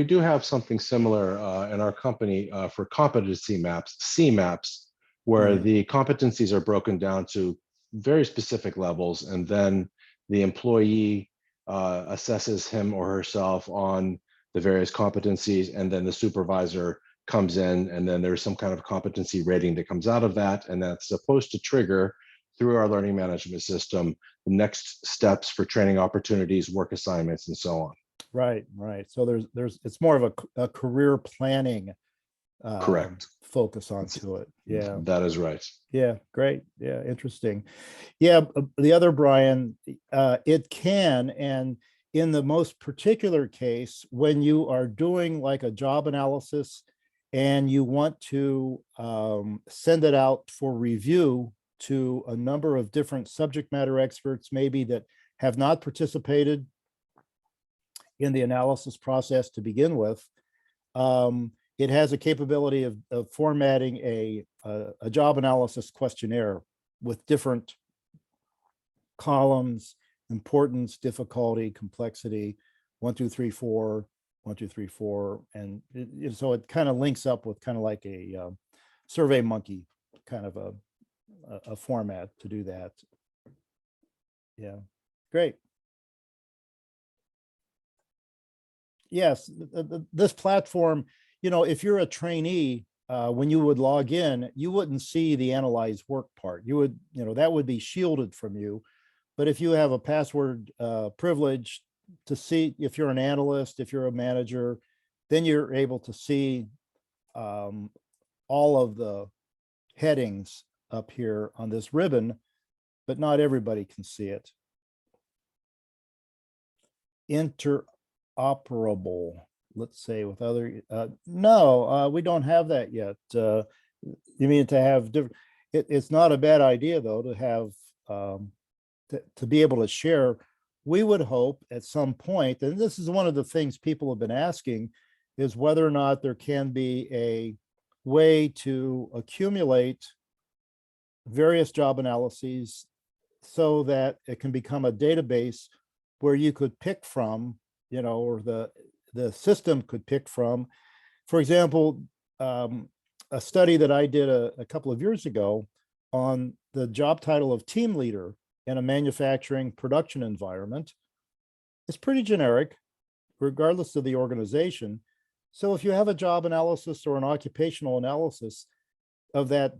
do have something similar in our company for competency maps, CMAPs, where the competencies are broken down to very specific levels, and then the employee assesses him or herself on the various competencies, and then the supervisor comes in, and then there's some kind of competency rating that comes out of that, and that's supposed to trigger through our learning management system the next steps for training opportunities, work assignments, and so on. Right. So it's more of a career planning correct focus onto it. Yeah, that is right. Yeah, great. Yeah, interesting. Yeah, the other Brian, it can, and in the most particular case, when you are doing like a job analysis and you want to send it out for review to a number of different subject matter experts, maybe that have not participated in the analysis process to begin with, it has a capability of formatting a job analysis questionnaire with different columns, importance, difficulty, complexity, 1, 2, 3, 4, 1, 2, 3, 4. And so it kind of links up with kind of like a Survey Monkey kind of a format to do that. Yeah, great. Yes, this platform, if you're a trainee, when you would log in, you wouldn't see the analyze work part. You would, that would be shielded from you. But if you have a password privilege to see, if you're an analyst, if you're a manager, then you're able to see all of the headings up here on this ribbon, but not everybody can see it. Interoperable, let's say, with other, no, we don't have that yet. You mean to have different, it's not a bad idea though, to have, to be able to share. We would hope at some point, and this is one of the things people have been asking, is whether or not there can be a way to accumulate various job analyses so that it can become a database where you could pick from, or the system could pick from. For example, a study that I did a couple of years ago on the job title of team leader in a manufacturing production environment is pretty generic, regardless of the organization. So if you have a job analysis or an occupational analysis of that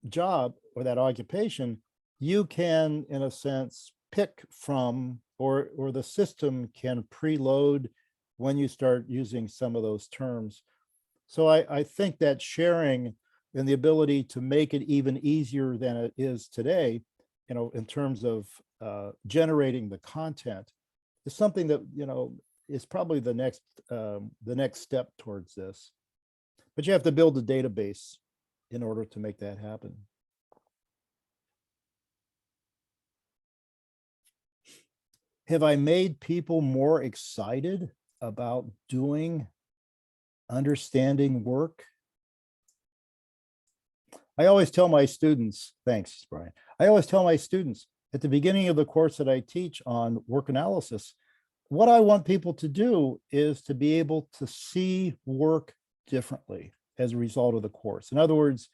job or that occupation, you can, in a sense, pick from, or the system can preload when you start using some of those terms. So I think that sharing and the ability to make it even easier than it is today, in terms of generating the content, is something that, is probably the next step towards this. But you have to build a database in order to make that happen. Have I made people more excited about understanding work? I always tell my students, thanks, Brian. I always tell my students at the beginning of the course that I teach on work analysis, what I want people to do is to be able to see work differently as a result of the course. In other words,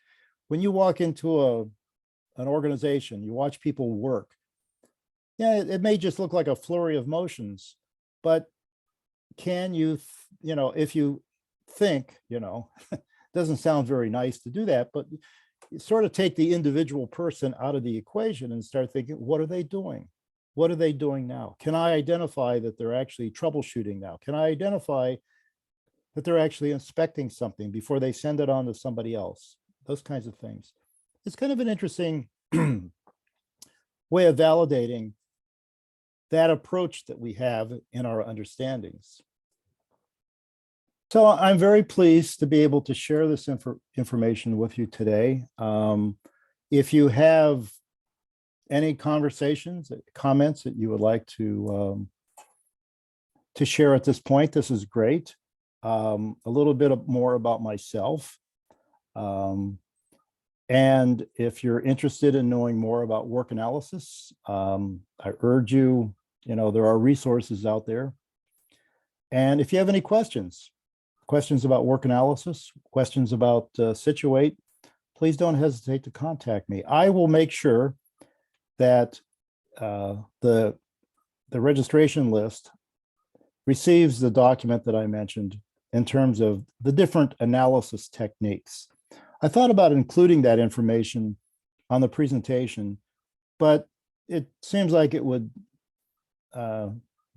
when you walk into an organization, you watch people work, yeah, it may just look like a flurry of motions, but can you, if you think, doesn't sound very nice to do that, but you sort of take the individual person out of the equation and start thinking, what are they doing? What are they doing now? Can I identify that they're actually troubleshooting now? Can I identify that they're actually inspecting something before they send it on to somebody else? Those kinds of things. It's kind of an interesting way of validating that approach that we have in our understandings. So I'm very pleased to be able to share this information with you today. If you have any conversations, comments that you would like to share at this point, this is great. A little bit more about myself. And if you're interested in knowing more about work analysis, I urge you, there are resources out there. And if you have any questions about work analysis, questions about SiTUATE, please don't hesitate to contact me. I will make sure that the registration list receives the document that I mentioned in terms of the different analysis techniques. I thought about including that information on the presentation, but it seems like it would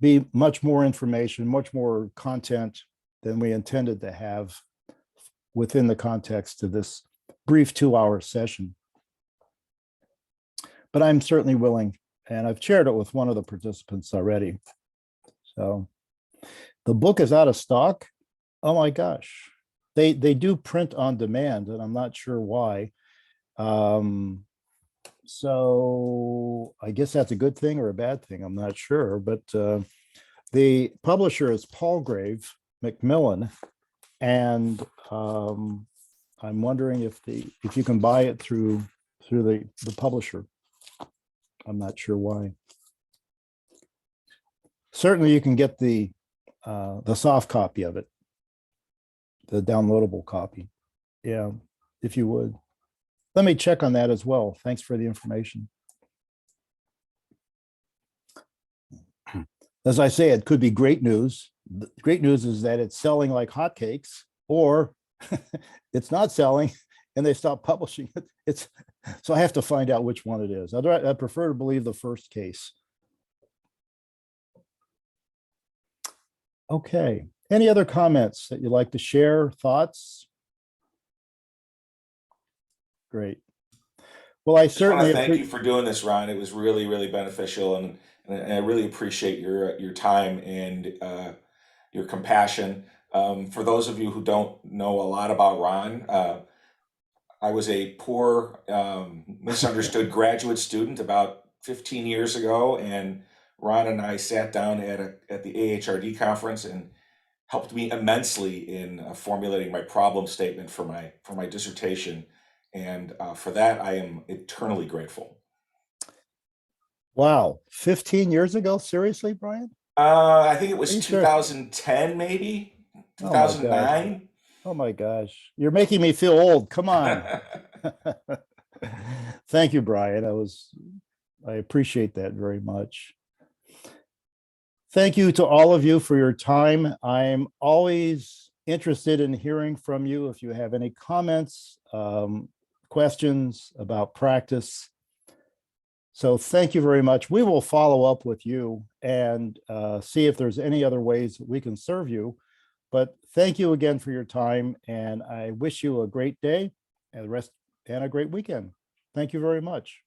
be much more information, much more content than we intended to have within the context of this brief 2-hour session. But I'm certainly willing, and I've shared it with one of the participants already. So the book is out of stock. Oh my gosh. They do print on demand, and I'm not sure why. So I guess that's a good thing or a bad thing. I'm not sure, but the publisher is Palgrave Macmillan, and I'm wondering if you can buy it through the publisher. I'm not sure why. Certainly, you can get the soft copy of it, the downloadable copy. Yeah, if you would. Let me check on that as well. Thanks for the information. As I say, it could be great news. The great news is that it's selling like hotcakes, or it's not selling and they stop publishing it. So I have to find out which one it is. I prefer to believe the first case. Okay. Any other comments that you'd like to share, thoughts? Great. Well, I certainly thank you for doing this, Ron. It was really, really beneficial, and I really appreciate your time and your compassion. For those of you who don't know a lot about Ron, I was a poor, misunderstood graduate student about 15 years ago, and Ron and I sat down at the AHRD conference and helped me immensely in formulating my problem statement for my dissertation. And for that, I am eternally grateful. Wow, 15 years ago? Seriously, Brian? I think it Are was you sure? 2010, maybe Oh my gosh. 2009. Oh my gosh. You're making me feel old. Come on. Thank you, Brian. I appreciate that very much. Thank you to all of you for your time. I'm always interested in hearing from you if you have any comments, questions about practice. So thank you very much. We will follow up with you and see if there's any other ways that we can serve you. But thank you again for your time, and I wish you a great day and a great weekend. Thank you very much.